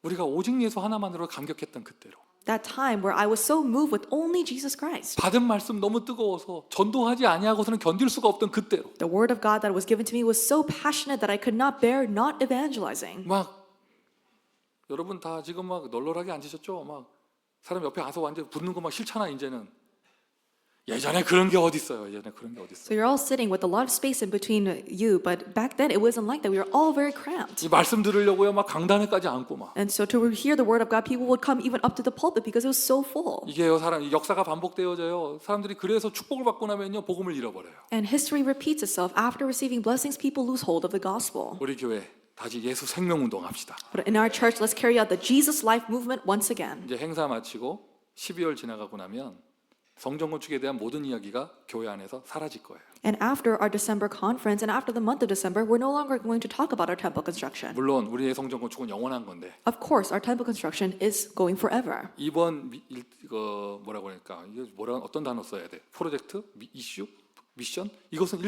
우리가 오직 예수 하나만으로 감격했던 그때로. That time where I was so moved with only Jesus Christ. 받은 말씀 너무 뜨거워서 전도하지 아니하고서는 견딜 수가 없던 그때로. The word of God that was given to me was so passionate that I could not bear not evangelizing. 막 여러분 다 지금 막 널널하게 앉으셨죠? 막 사람 옆에 가서 완전 붙는 거 막 싫잖아 이제는. 예전에 그런 게 어디 있어요? 예전에 그런 게 어디 있어요? So you're all sitting with a lot of space in between you, but back then it wasn't like that. We were all very cramped. 이 말씀 들으려고요 막 강단에까지 앉고 막. And so to hear the word of God, people would come even up to the pulpit because it was so full. 이게요 사람 역사가 반복되어져요. 사람들이 그래서 축복을 받고 나면요 복음을 잃어버려요. And history repeats itself. After receiving blessings, people lose hold of the gospel. 우리 교회 다시 예수 생명 운동 합시다. But in our church, let's carry out the Jesus life movement once again. 이제 행사 마치고 12월 지나가고 나면 성전 건축에 대한 모든 이야기가 교회 안에서 사라질 거예요. And after our December conference and after the month of December, we're no longer going to talk about our temple construction. 물론 우리의 성전 건축은 영원한 건데 Of course, our temple construction is going forever. 이번 이거 뭐라고 할까? 이거 어떤 단어 써야 돼? 프로젝트, 이슈, 미션? 이것은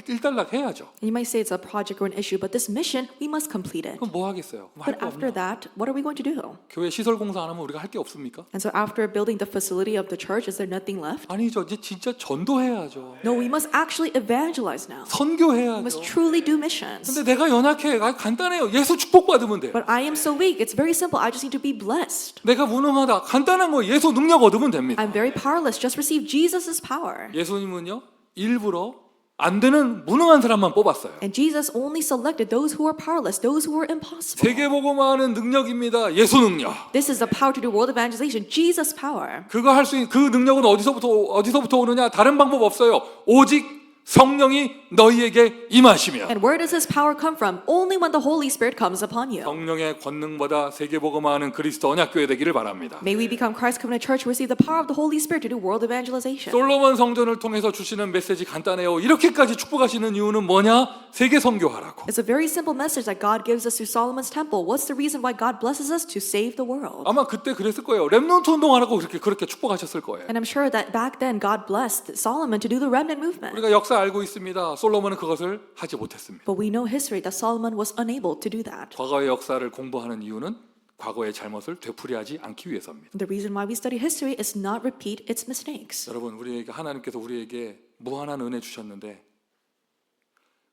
일단락 해야죠. And you might say it's a project or an issue, but this mission, we must complete it. 그럼 뭐 하겠어요? 할 But 거 after 없나? that, what are we going to do? 교회 시설 공사 안 하면 우리가 할 게 없습니까? And so after building the facility of the church, is there nothing left? 아니죠. 이제 진짜 전도해야죠. No, we must actually evangelize now. We 선교해야죠. must truly do missions. 근데 내가 연약해. 간단해요. 예수 축복 받으면 돼요. But I am so weak. It's very simple. I just need to be blessed. 내가 무능하다. 간단한 거 예수 능력 얻으면 됩니다. I'm very powerless. Just receive Jesus' power. 예수님은요. 일부러 안 되는 무능한 사람만 뽑았어요. And Jesus only selected those who were powerless, those who were impossible. 세계복음화하는 능력입니다. 예수 능력. This is the power to do world evangelization, Jesus' power. 그거 할 수 있는 그 능력은 어디서부터 오느냐? 다른 방법 없어요. 오직 성령이 너희에게 임하시며 And where does His power come from? Only when the Holy Spirit comes upon you. 성령의 권능보다 세계복음화하는 그리스도 언약교회 되기를 바랍니다. May we become Christ Covenant Church, receive the power of the Holy Spirit to do world evangelization. 솔로몬 성전을 통해서 주시는 메시지 간단해요. 이렇게까지 축복하시는 이유는 뭐냐? 세계 선교하라고. It's a very simple message that God gives us through Solomon's temple. What's the reason why God blesses us? To save the world. 아마 그때 그랬을 거예요. 렘넌트 운동하라고 그렇게 축복하셨을 거예요. And I'm sure that back then God blessed Solomon to do the remnant movement. 우리가 역사 알고 있습니다. 솔로몬은 그것을 하지 못했습니다. But we know history that Solomon was unable to do that. 과거의 역사를 공부하는 이유는 과거의 잘못을 되풀이하지 않기 위해서입니다. The reason why we study history is not repeat its mistakes. 여러분, 우리에게 하나님께서 우리에게 무한한 은혜 주셨는데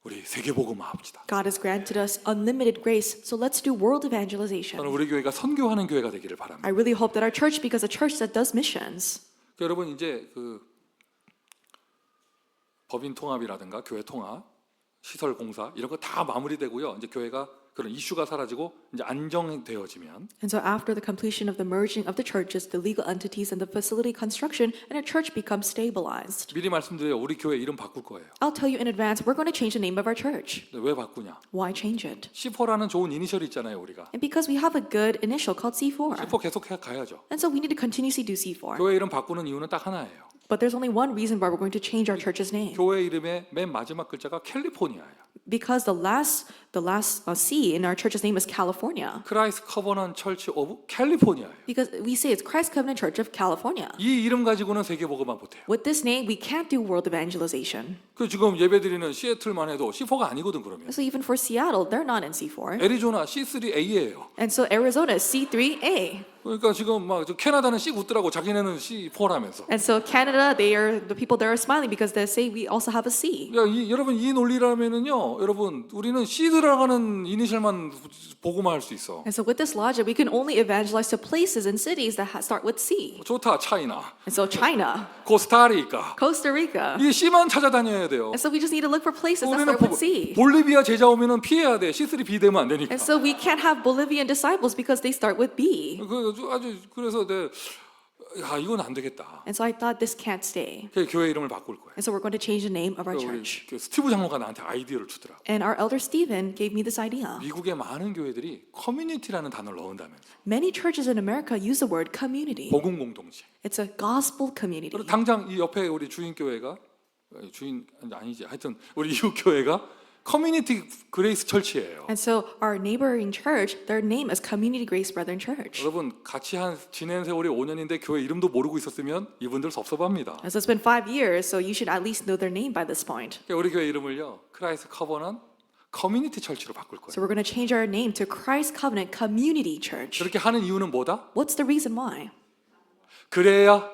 우리 세계복음화 합시다. God has granted us unlimited grace, so let's do world evangelization. 저는 우리 교회가 선교하는 교회가 되기를 바랍니다. I really hope that our church becomes a church that does missions. 여러분, 이제 그 법인 통합이라든가 교회 통합, 시설 공사 이런 거 다 마무리되고요. 이제 교회가 그런 이슈가 사라지고 이제 안정되어지면 And so after the completion of the merging of the churches, the legal entities and the facility construction, and a church becomes stabilized. 미리 말씀드려요. 우리 교회 이름 바꿀 거예요. I'll tell you in advance, we're going to change the name of our church. 근데 왜 바꾸냐? Why change it? C4라는 좋은 이니셜이 있잖아요, 우리가. And because we have a good initial called C4. C4 계속 해 가야죠. And so we need to continuously do C4. 교회 이름 바꾸는 이유는 딱 하나예요. But there's only one reason why we're going to change our church's name. 교회 이름의 맨 마지막 글자가 캘리포니아예요. Because the last C in our church's name is California. 크라이스트 커버넌트 철치 오브 캘리포니아예요. Because we say it's Christ Covenant Church of California. 이 이름 가지고는 세계복음화 못해요. With this name, we can't do world evangelization. 그 지금 예배드리는 시애틀만 해도 C4가 아니거든 그러면. So even for Seattle, they're not in C4. 애리조나 C3A예요. And so Arizona is C3A. 그러니까 지금 막 캐나다는 C 웃더라고 자기네는 C4라면서. And so Canada, the people there are smiling because they say we also have a C. 여러분 이 논리라면은요, 여러분 우리는 C 들어가는 이니셜만 복음화할 수 있어. And so with this logic, we can only evangelize to places and cities that start with C. 좋다, 차이나, And so China, 코스타리카, Costa Rica. 이 C만 찾아다녀야 돼요. And so we just need to look for places that 우리는 start with C. 볼리비아 제자 오면은 피해야 돼. C3B 되면 안 되니까. And so we can't have Bolivian disciples because they start with B. 그래서 이건 안 되겠다. And so I thought this can't stay. 그래서 교회 이름을 바꿀 거예요. And so we're going to change the name of our 우리 church. 스티브 장로가 나한테 아이디어를 주더라고. And our elder Stephen gave me this idea. 미국의 많은 교회들이 커뮤니티라는 단어를 넣은다면서. Many churches in America use the word community. 복음 공동체. It's a gospel community. 그리고 당장 이 옆에 우리 주인 교회가 아니지. 하여튼 우리 이웃 교회가 커뮤니티 그레이스 철치예요. And so our neighboring church, their name is Community Grace Brethren Church. 여러분 같이 지낸 세월이 5년인데 교회 이름도 모르고 있었으면 이분들 섭섭합니다. And so it's been 5 years, so you should at least know their name by this point. 우리 교회 이름을요, 크라이스트 커버넌트 커뮤니티 철치로 바꿀 거예요. So we're going to change our name to Christ Covenant Community Church. 그렇게 하는 이유는 뭐다? What's the reason why? 그래야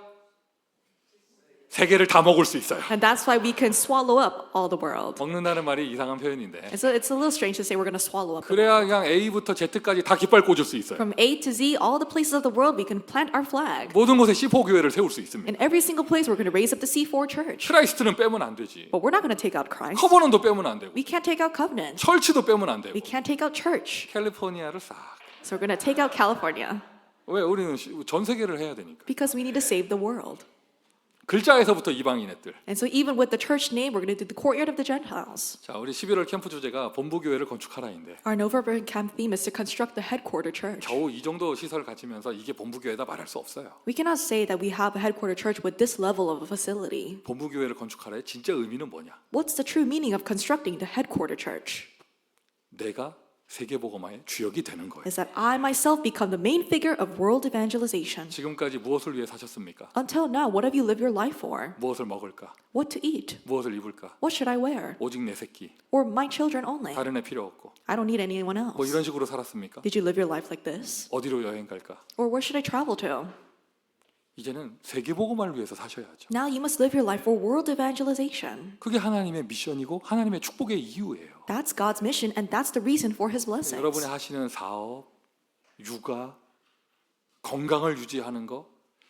세계를 다 먹을 수 있어요. And that's why we can swallow up all the world. 먹는다는 말이 이상한 표현인데. And so it's a little strange to say we're going to swallow up the 그래야 world. 그냥 A부터 Z까지 다 깃발 꽂을 수 있어요. From A to Z, all the places of the world, we can plant our flag. 모든 곳에 C4 교회를 세울 수 있습니다. In every single place, we're going to raise up the C4 church. 크라이스트는 빼면 안 되지. But we're not going to take out Christ. 커버넌도 빼면 안 되고. We can't take out covenant. 철치도 빼면 안 되고. We can't take out church. 캘리포니아를 싹. So we're going to take out California 왜 우리는 전 세계를 해야 되니까. because we need to save the world. 글자에서부터 이방인 애들. And so even with the church name, we're going to do the courtyard of the Gentiles. 자, 우리 11월 캠프 주제가 본부 교회를 건축하라인데. Our November camp theme is to construct the headquarter church. 겨우 이 정도 시설 갖추면서 이게 본부 교회다 말할 수 없어요. We cannot say that we have a headquarter church with this level of a facility. 본부 교회를 건축하라의 진짜 의미는 뭐냐? What's the true meaning of constructing the headquarter church? 내가 세계복음화의 주역이 되는 거예요. Is that I myself become the main figure of world evangelization. 지금까지 무엇을 위해 사셨습니까? Until now, what have you lived your life for? 무엇을 먹을까? What to eat? 무엇을 입을까? What should I wear? 오직 내 새끼. Or my children only? 다른 애 필요 없고. I don't need anyone 뭐 else. 이런 식으로 살았습니까? Did you live your life like this? 어디로 여행 갈까? Or where should I travel to? 이제는 세계복음화를 위해서 사셔야죠. Now you must live your life for world evangelization. 그게 하나님의 미션이고 하나님의 축복의 이유예요. That's God's mission and that's the reason for his blessings. 여러분이 하시는 사업, 육아, 건강을 유지하는 거,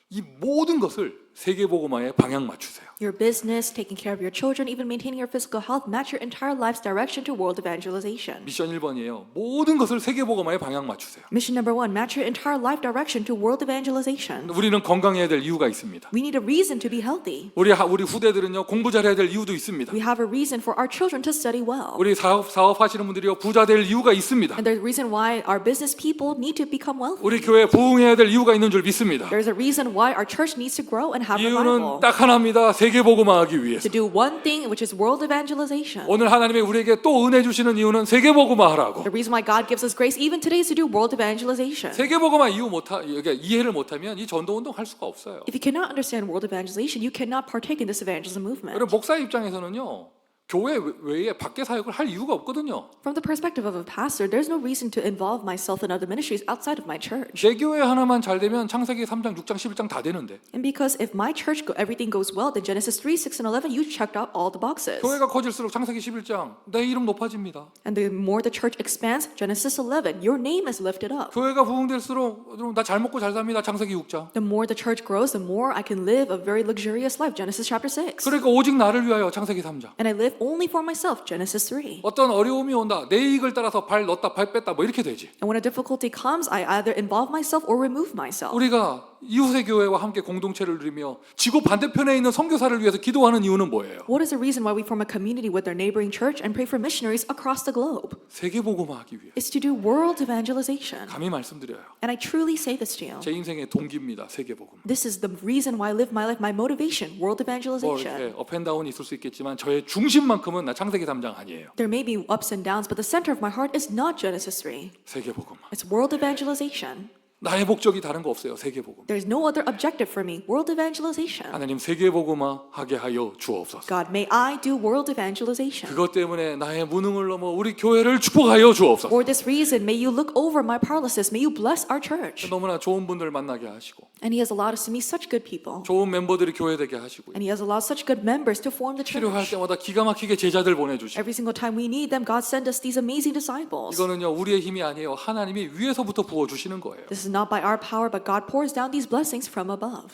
이 모든 것을 세계복음화에 방향 맞추세요. Your business, taking care of your children, even maintaining your physical health, match your entire life's direction to world evangelization. 미션 1번이에요. 모든 것을 세계복음화에 방향 맞추세요. Mission number 1, match your entire life direction to world evangelization. 우리는 건강해야 될 이유가 있습니다. We need a reason to be healthy. 우리 후대들은요, 공부 잘해야 될 이유도 있습니다. We have a reason for our children to study well. 우리 사업하시는 분들이요, 부자 될 이유가 있습니다. And there's a reason why our business people need to become wealthy. 우리 교회 부흥해야 될 이유가 있는 줄 믿습니다. There's a reason why our church needs to grow and have revival. 이유는 딱 하나입니다. 세계복음화하기 위해서. To do one thing, which is world evangelization. 오늘 하나님이 우리에게 또 은혜 주시는 이유는 세계복음화하라고. The reason why God gives us grace even today is to do world evangelization. 세계복음화 이해를 못하면 이 전도운동 할 수가 없어요. If you cannot understand world evangelization, you cannot partake in this evangelism movement. 그럼 목사 입장에서는요, 교회 외에 밖에 사역을 할 이유가 없거든요. From the perspective of a pastor, there's no reason to involve myself in other ministries outside of my church. 내 교회 하나만 잘 되면 창세기 3장, 6장, 11장 다 되는데 And because if my church everything goes well, then Genesis 3, 6, and 11, you checked out all the boxes. 교회가 커질수록 창세기 11장 내 이름 높아집니다. And the more the church expands, Genesis 11, your name is lifted up. 교회가 부흥될수록 나 잘 먹고 잘 삽니다. 창세기 6장. The more the church grows, the more I can live a very luxurious life. Genesis chapter 6. 그러니까 오직 나를 위하여 창세기 3장. And I live only for myself. Genesis 3. 어떤 어려움이 온다. 내 이익을 따라서 발 넣었다 발 뺐다 뭐 이렇게 되지. And when a difficulty comes, I either involve myself or remove myself. 우리가 이웃의 교회와 함께 공동체를 누리며 지구 반대편에 있는 선교사를 위해서 기도하는 이유는 뭐예요? What is the reason why we form a community with our neighboring church and pray for missionaries across the globe? 세계 복음화하기 위해. It's to do world evangelization. 감히 말씀드려요. And I truly say this to you. 제 인생의 동기입니다. 세계 복음. This is the reason why I live my life, my motivation, world 뭐 evangelization. 이렇게 업앤다운이 있을 수 있겠지만 저의 중심만큼은 나 창세기 3장 아니에요. There may be ups and downs, but the center of my heart is not Genesis 3. 세계 복음화. It's world evangelization. 나의 목적이 다른 거 없어요. 세계 복음. There's no other objective for me. World evangelization. 하나님 세계 복음화 하게 하여 주옵소서. God, may I do world evangelization. 그것 때문에 나의 무능을 넘어 우리 교회를 축복하여 주옵소서. For this reason, may you look over my powerlessness. May you bless our church. 너무나 좋은 분들 만나게 하시고 And He has allowed us to meet such good people. 좋은 멤버들이 교회 되게 하시고 And He has allowed such good members to form the 필요할 church. 때마다 기가 막히게 제자들 보내주시고 Every single time we need them, God send us these amazing disciples. 이거는요 우리의 힘이 아니에요. 하나님이 위에서부터 부어주시는 거예요. This is not by our power, but God pours down these blessings from above.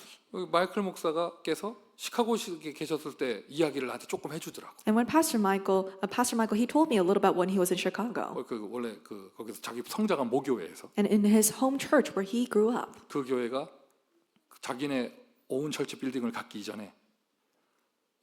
마이클 목사가께서 시카고에 계셨을 때 이야기를 나한테 조금 해주더라고. And when Pastor Michael, he told me a little about when he was in Chicago. 원래 거기서 자기 성장한 모교회에서 And in his home church where he grew up. 그 교회가 자기네 오운 철치 빌딩을 갖기 이전에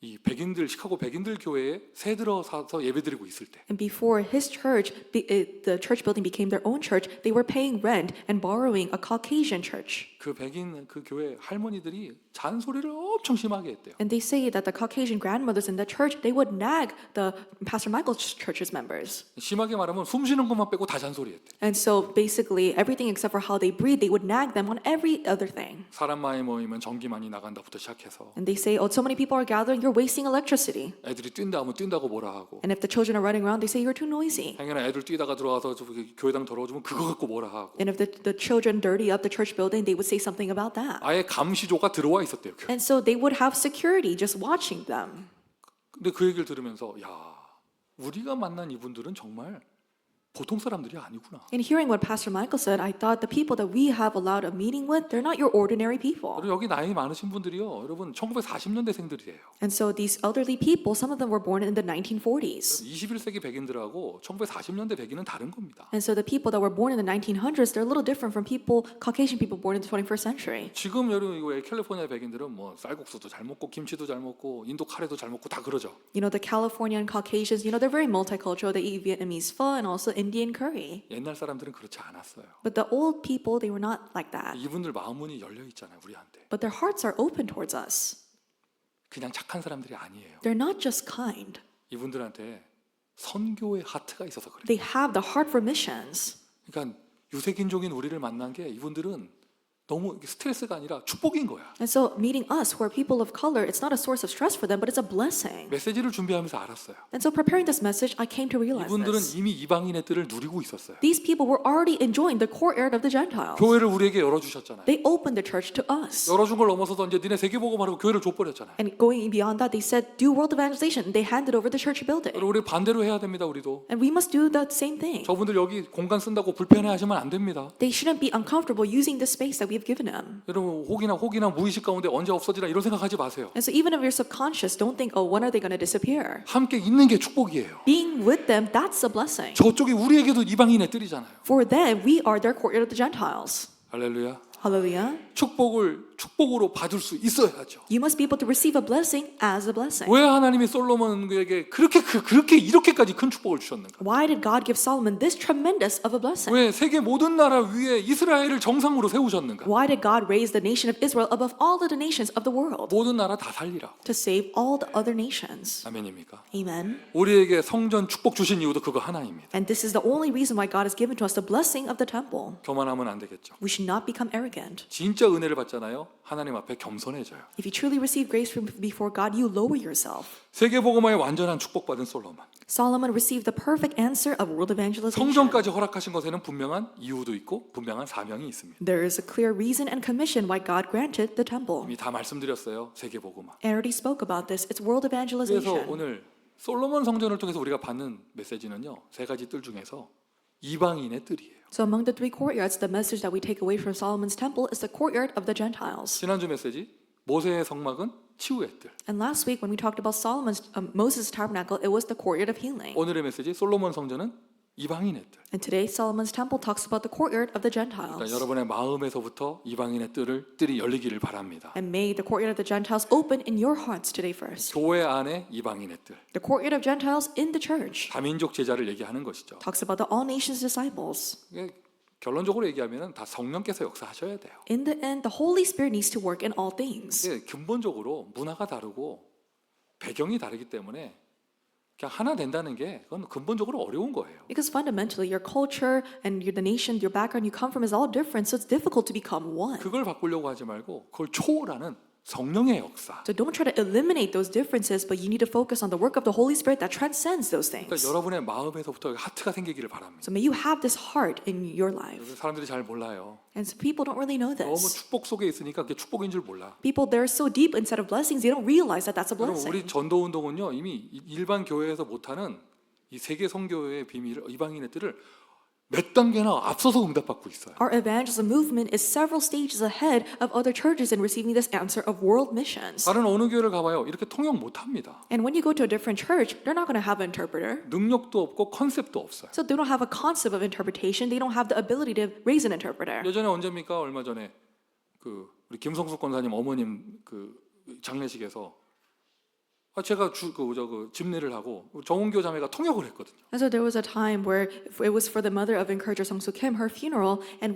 이 백인들 시카고 백인들 교회에 새 들어서서 예배드리고 있을 때 And before his church, the church building became their own church, they were paying rent and borrowing a Caucasian church. 그 백인 그 교회 할머니들이 잔소리를 엄청 심하게 했대요. And they say that the Caucasian grandmothers in the church, they would nag the Pastor Michael's church's members. 심하게 말하면 숨 쉬는 것만 빼고 다 잔소리했대. And so basically everything except for how they breathe, they would nag them on every other thing. 사람 많이 모이면 전기 많이 나간다부터 시작해서 And they say, oh, so many people are gathering, you're wasting electricity. 애들이 뛴다 하면 뛴다고 뭐라 하고 And if the children are running around, they say, you're too noisy. 당연히 애들 뛰다가 들어와서 교회당 더러워지면 그거 갖고 뭐라 하고 And if the children dirty up the church building, they would say something about that. 아예 감시조가 들어와 있었대요. And so they would have security just watching them. 근데 그 얘기를 들으면서 야 우리가 만난 이분들은 정말 보통 사람들이 아니구나. And hearing what Pastor Michael said, I thought the people that we have allowed a meeting with, they're not your ordinary people. 그리고 여기 나이 많으신 분들이요, 여러분 1940년대생들이에요. And so these elderly people, some of them were born in the 1940s. 21세기 백인들하고 1940년대 백인은 다른 겁니다. And so the people that were born in the 1900s, they're a little different from people, Caucasian people born in the 21st century. 지금 여러분 이거 캘리포니아 백인들은 뭐 쌀국수도 잘 먹고 김치도 잘 먹고 인도 카레도 잘 먹고 다 그러죠. You know, the Californian Caucasians, you know, they're very multicultural. They eat Vietnamese pho and also Indian curry. 옛날 사람들은 그렇지 않았어요. But the old people, they were not like that. 이분들 마음문이 열려 있잖아요, 우리한테. But their hearts are open towards us. 그냥 착한 사람들이 아니에요. They're not just kind. 이분들한테 선교의 하트가 있어서 그래요. They have the heart for missions. 그러니까 유색인종인 우리를 만난 게 이분들은 너무 스트레스가 아니라 축복인 거야. And so meeting us, who are people of color, it's not a source of stress for them, but it's a blessing. 메시지를 준비하면서 알았어요. And so preparing this message, I came to realize 이분들은 this. 이미 이방인의 뜰을 누리고 있었어요. These people were already enjoying the courtyard of the Gentiles. 교회를 우리에게 열어주셨잖아요. They opened the church to us. 열어준 걸 넘어서서 이제 니네 세계복음하라고 교회를 줘버렸잖아요. And going beyond that, they said, do world evangelization. They handed over the church building. 그리고 우리 반대로 해야 됩니다. 우리도. And we must do the same thing. 저분들 여기 공간 쓴다고 불편해하시면 안 됩니다. They shouldn't be uncomfortable using the space that we've given them. 여러분 혹이나 무의식 가운데 언제 없어지나 이런 생각하지 마세요. And so even if you're subconscious, don't think, oh, when are they going to disappear? 함께 있는 게 축복이에요. Being with them, that's a blessing. 저쪽이 우리에게도 이방인의 뜰이잖아요. For them, we are their courtyard of the Gentiles. 할렐루야. Hallelujah. 축복으로 받을 수 있어야죠. You must be able to receive a blessing as a blessing. 왜 하나님이 솔로몬에게 그렇게 이렇게까지 큰 축복을 주셨는가? Why did God give Solomon this tremendous of a blessing? 왜 세계 모든 나라 위에 이스라엘을 정상으로 세우셨는가? Why did God raise the nation of Israel above all the nations of the world? 모든 나라 다 살리라고. To save all the other nations. 아멘입니까? Amen. 우리에게 성전 축복 주신 이유도 그거 하나입니다. And this is the only reason why God has given to us the blessing of the temple. 교만하면 안 되겠죠. We should not become arrogant. 진짜 은혜를 받잖아요. 하나님 앞에 겸손해져요. If you truly receive grace from before God, you lower yourself. 세계복음화의 완전한 축복받은 솔로몬. Solomon received the perfect answer of world evangelization. 성전까지 허락하신 것에는 분명한 이유도 있고 분명한 사명이 있습니다. There is a clear reason and commission why God granted the temple. 이미 다 말씀드렸어요. 세계복음화. I already spoke about this. It's world 그래서 evangelization. 오늘 솔로몬 성전을 통해서 우리가 받는 메시지는요. 세 가지 뜰 중에서 이방인의 뜰이에요. So among the three courtyards, the message that we take away from Solomon's temple is the courtyard of the Gentiles. 지난주 메시지 모세의 성막은 치유의 뜰. And last week, when we talked about Moses' tabernacle, it was the courtyard of healing. 오늘의 메시지 솔로몬 성전은 이방인의 뜰. And today, Solomon's temple talks about the courtyard of the 그러니까 Gentiles. 여러분의 마음에서부터 이방인의 뜰이 열리기를 바랍니다. And may the courtyard of the Gentiles open in your hearts today first. 교회 안에 이방인의 뜰. The courtyard of Gentiles in the church 다민족 제자를 얘기하는 것이죠. talks about the all nations disciples. 이게 결론적으로 얘기하면 다 성령께서 역사하셔야 돼요. In the end, the Holy Spirit needs to work in all things. 이게 근본적으로 문화가 다르고 배경이 다르기 때문에 그냥 하나 된다는 게 그건 근본적으로 어려운 거예요. Because fundamentally, your culture and the nation, your background you come from is all different, so it's difficult to become one. 그걸 바꾸려고 하지 말고 그걸 초월하는 성령의 역사. So don't try to eliminate those differences, but you need to focus on the work of the Holy Spirit that transcends those 그러니까 things. 여러분의 마음에서부터 하트가 생기기를 바랍니다. So may you have this heart in your life. 사람들이 잘 몰라요. And so people don't really know 너무 this. 축복 속에 있으니까 그게 축복인 줄 몰라. People, they're so deep inside of blessings, they don't realize that that's a 여러분 우리 blessing. 전도 운동은요 이미 일반 교회에서 못하는 이 세계 선교의 비밀을 이방인의 뜰을 몇 단계나 앞서서 응답받고 있어요. Our evangelism movement is several stages ahead of other churches in receiving this answer of world missions. 다른 어느 교회를 가봐요 이렇게 통역 못합니다. And when you go to a different church, they're not going to have an interpreter. 능력도 없고 컨셉도 없어요. So they don't have a concept of interpretation. They don't have the ability to raise an interpreter. 예전에 언제입니까? 얼마 전에 그 우리 김성숙 권사님 어머님 그 장례식에서 제가 집례를 하고 정은교 자매가 통역을 했거든요. And so there was a time where it was for the mother of encourager Song Soo Kim, her funeral, and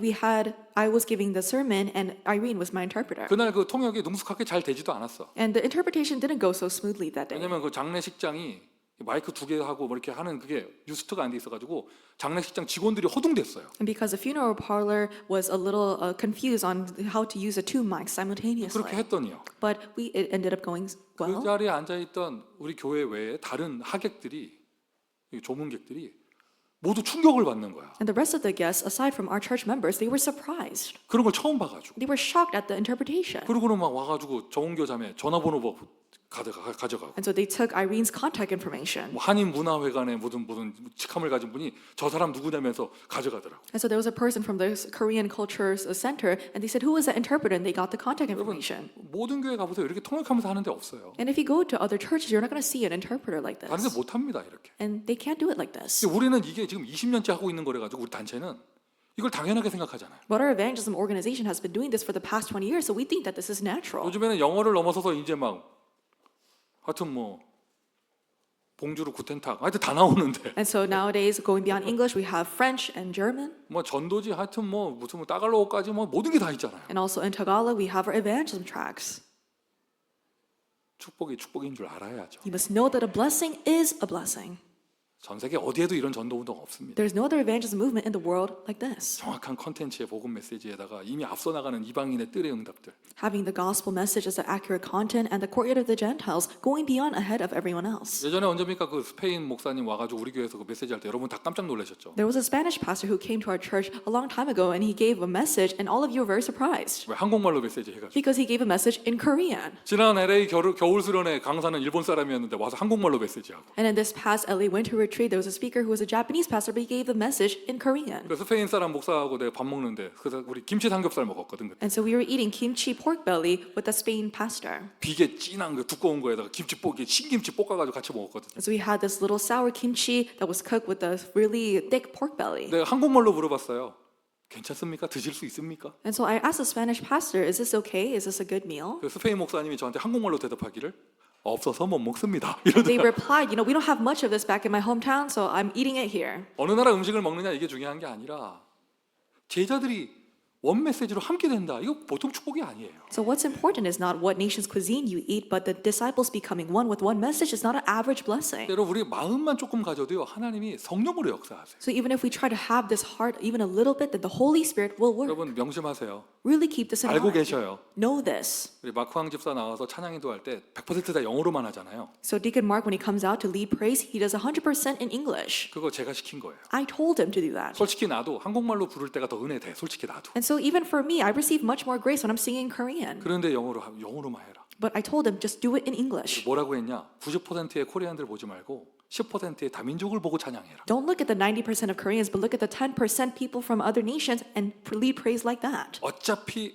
I was giving the sermon, and Irene was my interpreter. 그날 그 통역이 능숙하게 잘 되지도 않았어. And the interpretation didn't go so smoothly that day. 왜냐면 그 장례식장이 마이크 2개 하고 뭐 이렇게 하는 그게 유스트가 안 돼 있어가지고 장례식장 직원들이 허둥댔어요. And because the funeral parlor was a little confused on how to use the two mics simultaneously. 그렇게 했더니요. But it ended up going 그 well. 자리에 앉아있던 우리 교회 외에 다른 하객들이 조문객들이 모두 충격을 받는 거야. And the rest of the guests, aside from our church members, they were surprised. 그런 걸 처음 봐가지고. They were shocked at the interpretation. 그러고는 막 와가지고 정은교 자매 전화번호 가져가고. And so they took Irene's contact information. 뭐 한인 문화회관에 무슨 직함을 가진 분이 저 사람 누구냐면서 가져가더라고. And so there was a person from the Korean Culture Center, and they said, "Who is the interpreter?" And they got the contact information. 모든 교회 가보세요. 이렇게 통역하면서 하는 데 없어요. And if you go to other churches, you're not going to see an interpreter like 다른 데 this. 못합니다 이렇게. And they can't do it like this. 근데 우리는 이게 지금 20년째 하고 있는 거래 가지고 우리 단체는 이걸 당연하게 생각하잖아요. But our evangelism organization has been doing this for the past 20 years, so we think that this is natural. 요즘에는 영어를 넘어서서 이제 막 하여튼 뭐 봉주르 구텐탁 하여튼 다 나오는데 And so nowadays, going beyond English, we have French and German. 뭐 전도지 하여튼 뭐 무슨 뭐 따갈로까지 뭐 모든 게 다 있잖아요. And also in Tagalog, we have our evangelism tracks. 축복이 축복인 줄 알아야죠. You must know that a blessing is a blessing. 전 세계 어디에도 이런 전도 운동 없습니다. There's no other evangelism movement in the world like this. 정확한 컨텐츠의 복음 메시지에다가 이미 앞서 나가는 이방인의 뜰의 응답들. Having the gospel message as the accurate content and the courtyard of the Gentiles going beyond ahead of everyone else. 예전에 언제입니까? 그 스페인 목사님 와가지고 우리 교회에서 그 메시지 할 때 여러분 다 깜짝 놀라셨죠? There was a Spanish pastor who came to our church a long time ago and he gave a message and all of you were very surprised 왜 한국말로 메시지 해가지고. because he gave a message in Korean. 지난 LA 겨울 수련회 강사는 일본 사람이었는데 와서 한국말로 메시지하고. And in this past LA winter retreat, there was a speaker who was a Japanese pastor, but he gave the message in Korean. 그래서 스페인 사람 목사하고 내가 밥 먹는데 그래서 우리 김치 삼겹살 먹었거든. 그때. And so we were eating kimchi pork belly with the Spain pastor. 비계 진한 그 두꺼운 거에다가 김치 신김치 볶아가지고 같이 먹었거든. And so we had this little sour kimchi that was cooked with a really thick pork belly. 내가 한국말로 물어봤어요. 괜찮습니까? 드실 수 있습니까? And so I asked the Spanish pastor, is this okay? Is this a good meal? 그 스페인 목사님이 저한테 한국말로 대답하기를 없어서 못 먹습니다. They 이러더라고요. replied, we don't have much of this back in my hometown, so I'm eating it here. 어느 나라 음식을 먹느냐 이게 중요한 게 아니라 제자들이 원 메시지로 함께 된다. 이거 보통 축복이 아니에요. So what's important is not what nation's cuisine you eat, but the disciples becoming one with one message is not an average blessing. 여러분 우리 마음만 조금 가져도요. 하나님이 성령으로 역사하세요. So even if we try to have this heart even a little bit, then the Holy Spirit will work. 여러분 명심하세요. Really keep this in 알고 mind. 계셔요. Know this. 우리 마크왕 집사 나와서 찬양 인도할 때 100% 다 영어로만 하잖아요. So Deacon Mark, when he comes out to lead praise, he does 100% in English. 그거 제가 시킨 거예요. I told him to do that. 솔직히 나도 한국말로 부를 때가 더 은혜 돼. 솔직히 나도. And so even for me, I receive much more grace when I'm singing Korean. 그런데 영어로만 해라. But I told him, just do it in English. 뭐라고 했냐? 90%의 코리안들 보지 말고 10%의 다민족을 보고 찬양해라. Don't look at the 90% of Koreans, but look at the 10% people from other nations and lead praise like that. 어차피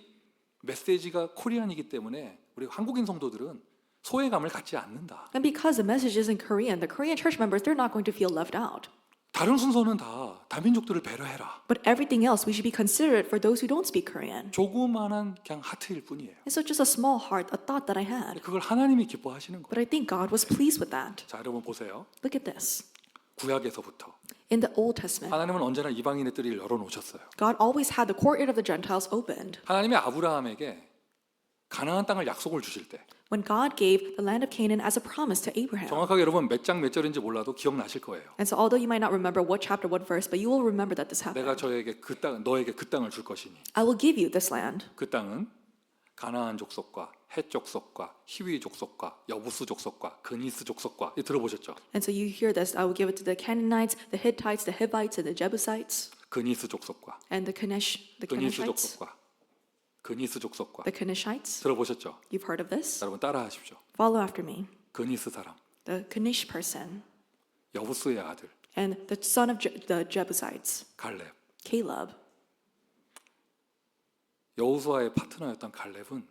메시지가 코리안이기 때문에 우리 한국인 성도들은 소외감을 갖지 않는다. And because the message is in Korean, the Korean church members, they're not going to feel left out. 다른 순서는 다 다민족들을 배려해라. But everything else, we should be considerate for those who don't speak Korean. 조그만한 그냥 하트일 뿐이에요. And so just a small heart, a thought that I had. 그걸 하나님이 기뻐하시는 거예요. But I think God was pleased with that. 자, 여러분 보세요. Look at this. 구약에서부터 In the Old Testament, 하나님은 언제나 이방인의 뜰을 열어놓으셨어요. God always had the courtyard of the Gentiles opened. 하나님이 아브라함에게 가나안 땅을 약속을 주실 때 When God gave the land of Canaan as a promise to Abraham. 정확하게 여러분 몇 장 몇 절인지 몰라도 기억나실 거예요. And so although you might not remember what chapter, what verse, but you will remember that this 내가 happened. 너에게 그 땅을 줄 것이니 I will give you this land. 그 땅은 가나안 족속과 헷 족속과 히위 족속과 여부스 족속과 그니스 족속과 들어보셨죠? And so you hear this, I will give it to the Canaanites, the Hittites, the Hivites, and the Jebusites, 그니스 족속과 and the 그니스 Kenishites. 족속과 그니스 족속과 The Kenishites. 들어보셨죠? You've heard of this? 여러분 따라하십시오. Follow after me. 그니스 사람 The Kenish person 여부스의 아들 and the son of the Jebusites, 갈렙. Caleb. 여호수아의 파트너였던 갈렙은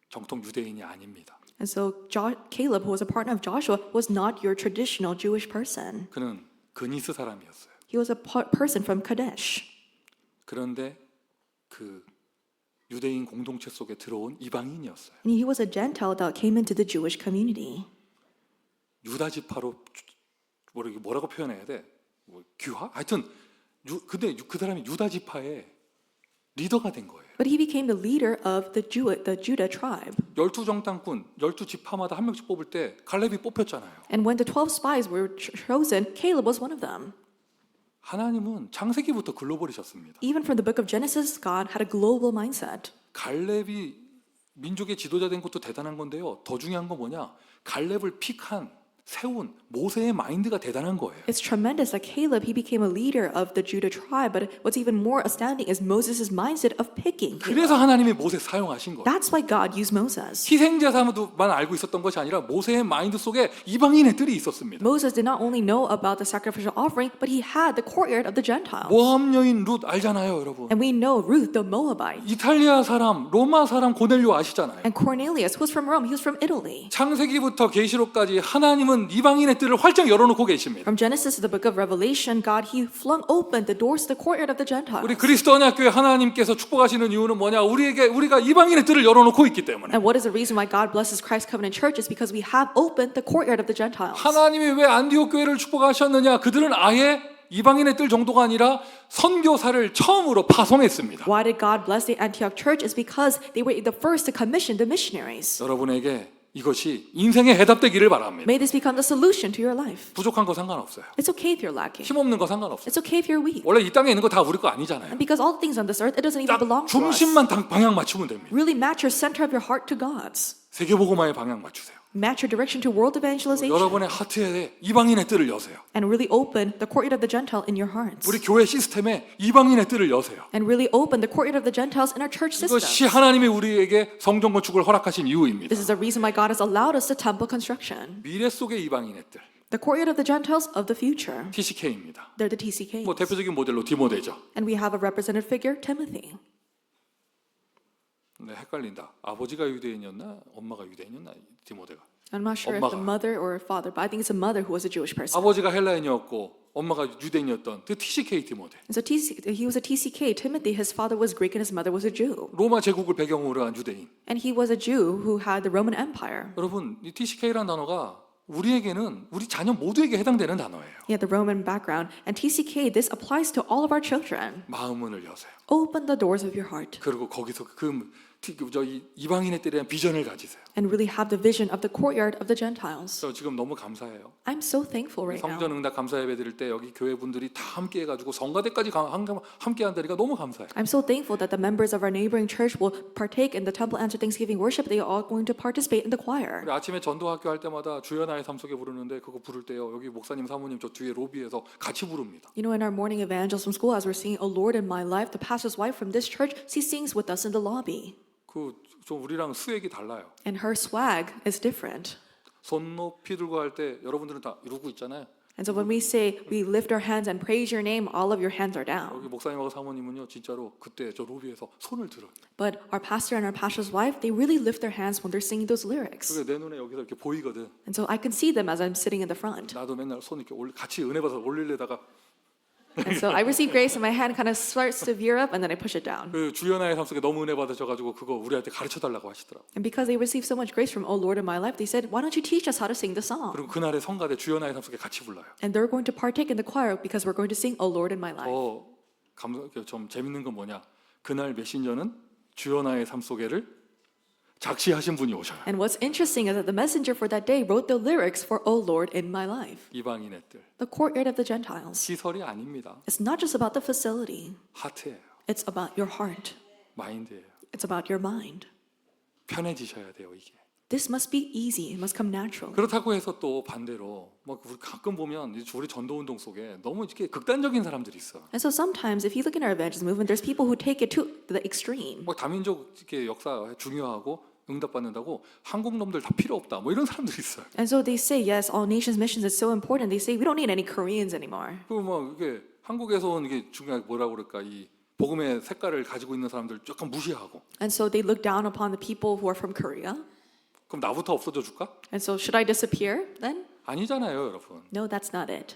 정통 유대인이 아닙니다. And so Caleb, who was a partner of Joshua, was not your traditional Jewish person. 그는 그니스 사람이었어요. He was a person from Kadesh. 그런데 그 유대인 공동체 속에 들어온 이방인이었어요. And he was a Gentile that came into the Jewish community. 유다 지파로 뭐라고 표현해야 돼? 뭐, 귀화? 하여튼 근데 그 사람이 유다 지파의 리더가 된 거예요. But he became the leader of the Judah tribe. 12정탐꾼, 12지파마다 한 명씩 뽑을 때 갈렙이 뽑혔잖아요. And when the 12 spies were chosen, Caleb was one of them. 하나님은 창세기부터 글로벌이셨습니다. Even from the book of Genesis, God had a global mindset. 갈렙이 민족의 지도자 된 것도 대단한 건데요. 더 중요한 건 뭐냐? 갈렙을 픽한 세운 모세의 마인드가 대단한 거예요. It's tremendous that Caleb, he became a leader of the Judah tribe, but what's even more astounding is Moses' mindset of picking Caleb. 그래서 하나님이 모세 사용하신 거예요. That's why God used Moses. 희생제사만 알고 있었던 것이 아니라 모세의 마인드 속에 이방인의 뜰이 있었습니다. Moses did not only know about the sacrificial offering, but he had the courtyard of the Gentiles. 모함 여인 룻 알잖아요, 여러분. And we know Ruth, the Moabite, 이탈리아 사람, 로마 사람 고넬료 아시잖아요. and Cornelius, who was from Rome, he was from Italy. 창세기부터 계시록까지 하나님은 이방인의 뜰을 활짝 열어놓고 계십니다. From Genesis to the book of Revelation, God, he flung open the doors to the courtyard of the Gentiles. 우리 그리스도 언약교회 하나님께서 축복하시는 이유는 뭐냐? 우리가 이방인의 뜰을 열어놓고 있기 때문에. And what is the reason why God blesses Christ Covenant Church is because we have opened the courtyard of the Gentiles. 하나님이 왜 안디옥 교회를 축복하셨느냐? 그들은 아예 이방인의 뜰 정도가 아니라 선교사를 처음으로 파송했습니다. Why did God bless the Antioch Church? Is because they were the first to commission the missionaries. 여러분에게 이것이 인생의 해답되기를 바랍니다. May this become the solution to your life. 부족한 거 상관없어요. It's okay if you're lacking. 힘없는 거 상관없어요. It's okay if you're weak. 원래 이 땅에 있는 거 다 우리 거 아니잖아요. And because all the things on this earth, it doesn't even 딱 belong to us. 중심만 방향 맞추면 됩니다. Really match your center of your heart to God's. 세계복음화에 방향 맞추세요. Match your direction to world evangelization. 여러분의 하트에 이방인의 뜰을 여세요. And really open the courtyard of the Gentile in your hearts. 우리 교회 시스템에 이방인의 뜰을 여세요. And really open the courtyard of the Gentiles in our church system. 이것이 하나님이 우리에게 성전 건축을 허락하신 이유입니다. This is the reason why God has allowed us the temple construction. 미래 속의 이방인의 뜰, The courtyard of the Gentiles of the future. TCK입니다. They're the TCKs. 뭐 대표적인 모델로 디모데죠. And we have a representative figure, Timothy. 네, 헷갈린다. 아버지가 유대인이었나, 엄마가 유대인이었나, 디모데가. I'm not sure if the mother or father, but I think it's a mother who was a Jewish person. 아버지가 헬라인이었고 엄마가 유대인이었던 그 TCK 디모데. And so he was a TCK. Timothy, his father was Greek and his mother was a Jew. 로마 제국을 배경으로 한 유대인. And he was a Jew who had the Roman Empire. 여러분, 이 TCK라는 단어가 우리에게는 우리 자녀 모두에게 해당되는 단어예요. Yeah, the Roman background. And TCK, this applies to all of our children. 마음 문을 여세요. Open the doors of your heart 그리고 거기서 저희 이방인에 대한 비전을 가지세요. and really have the vision of the courtyard of the Gentiles. 저 지금 너무 감사해요. I'm so thankful right now. 성전 응답 감사 예배 드릴 때 여기 교회 분들이 다 함께 해가지고 성가대까지 함께 한다니까 너무 감사해요. I'm so thankful that the members of our neighboring church will partake in the Temple Answer Thanksgiving worship. They are all going to participate in the choir. 우리 아침에 전도학교 할 때마다 주여 나의 삶 속에 부르는데 그거 부를 때요 여기 목사님 사모님 저 뒤에 로비에서 같이 부릅니다. You know, in our morning evangelism school, as we're singing "O Lord in my life," the pastor's wife from this church, she sings with us in the lobby. 좀 우리랑 수액이 달라요. And her swag is different. 손 높이 들고 할 때 여러분들은 다 이러고 있잖아요. And so when we say we lift our hands and praise your name, all of your hands are down. 여기 목사님하고 사모님은요 진짜로 그때 저 로비에서 손을 들어요. But our pastor and our pastor's wife, they really lift their hands when they're singing those lyrics. 그게 내 눈에 여기서 이렇게 보이거든. And so I can see them as I'm sitting in the front. 나도 맨날 손 이렇게 같이 은혜 받아서 올리려다가 And so I receive grace and my hand kind of starts to veer up and then I push it down. 그 주여 나의 삶 속에 너무 은혜 받으셔가지고 그거 우리한테 가르쳐 달라고 하시더라고. And because they received so much grace from "O Lord in my life," they said, "Why don't you teach us how to sing the song?" 그리고 그날의 성가대 주여 나의 삶 속에 같이 불러요. And they're going to partake in the choir because we're going to sing "O Lord in my life." 좀 재밌는 건 뭐냐? 그날 메신저는 주여 나의 삶 속에를 작시하신 분이 오셔요. And what's interesting is that the messenger for that day wrote the lyrics for "O Lord in my life." 이방인 애들 The courtyard of the Gentiles. 시설이 아닙니다. It's not just about the facility. 하트예요. It's about your heart. 마인드예요. It's about your mind. 편해지셔야 돼요 이게. This must be easy. It must come natural. 그렇다고 해서 또 반대로 막 우리 가끔 보면 우리 전도 운동 속에 너무 이렇게 극단적인 사람들이 있어. And so sometimes, if you look in our evangelism movement, there's people who take it to the extreme. 뭐 다민족 이렇게 역사 중요하고 응답받는다고 한국 놈들 다 필요 없다. 뭐 이런 사람들이 있어요. And so they say, yes, all nations missions is so important. They say we don't need any Koreans anymore. 그뭐 이게 한국에서 온 이게 중요하게 뭐라고 그럴까 이 복음의 색깔을 가지고 있는 사람들 약간 무시하고. And so they look down upon the people who are from Korea. 그럼 나부터 없어져 줄까? And so should I disappear then? 아니잖아요, 여러분. No, that's not it.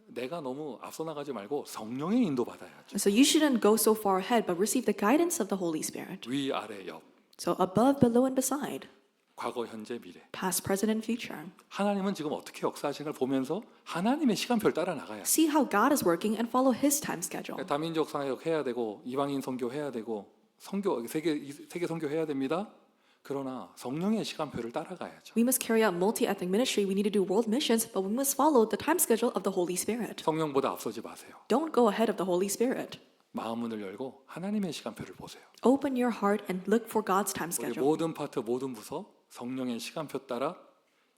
내가 너무 앞서 나가지 말고 성령의 인도 받아야죠. So you shouldn't go so far ahead, but receive the guidance of the Holy Spirit. 위, 아래, 옆, So above, below, and beside, 과거, 현재, 미래. past, present, and future. 하나님은 지금 어떻게 역사하시는 걸 보면서 하나님의 시간표를 따라 나가야 돼. See how God is working and follow His time schedule. 다민족 사역 해야 되고 이방인 선교 해야 되고 세계 선교 해야 됩니다. 그러나 성령의 시간표를 따라가야죠. We must carry out multi-ethnic ministry. We need to do world missions, but we must follow the time schedule of the Holy Spirit. 성령보다 앞서지 마세요. Don't go ahead of the Holy Spirit. 마음 문을 열고 하나님의 시간표를 보세요. Open your heart and look for God's time 우리 schedule. 모든 파트 모든 부서 성령의 시간표 따라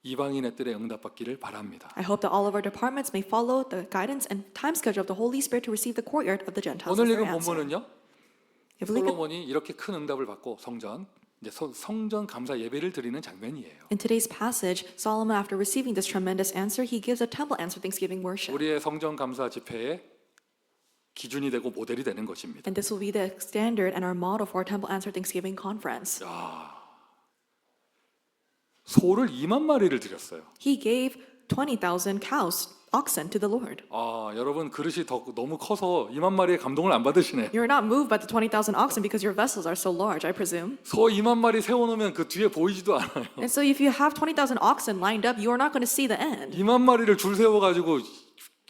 이방인 애들의 응답받기를 바랍니다. I hope that all of our departments may follow the guidance and time schedule of the Holy Spirit to receive the courtyard of the Gentiles. 오늘 as their 읽은 answer. 본문은요. If we look at, 솔로몬이 이렇게 큰 응답을 받고 이제 성전 감사 예배를 드리는 장면이에요. in today's passage, Solomon, after receiving this tremendous answer, he gives a temple answer Thanksgiving worship. 우리의 성전 감사 집회의 기준이 되고 모델이 되는 것입니다. And this will be the standard and our model for our temple answer Thanksgiving conference. 소를 2만 마리를 드렸어요. He gave 20,000 oxen to the Lord. 여러분 그릇이 너무 커서 2만 마리의 감동을 안 받으시네. You're not moved by the 20,000 oxen because your vessels are so large, I presume. 소 2만 마리 세워놓으면 그 뒤에 보이지도 않아요. And so if you have 20,000 oxen lined up, you are not going to see the end. 2만 마리를 줄 세워가지고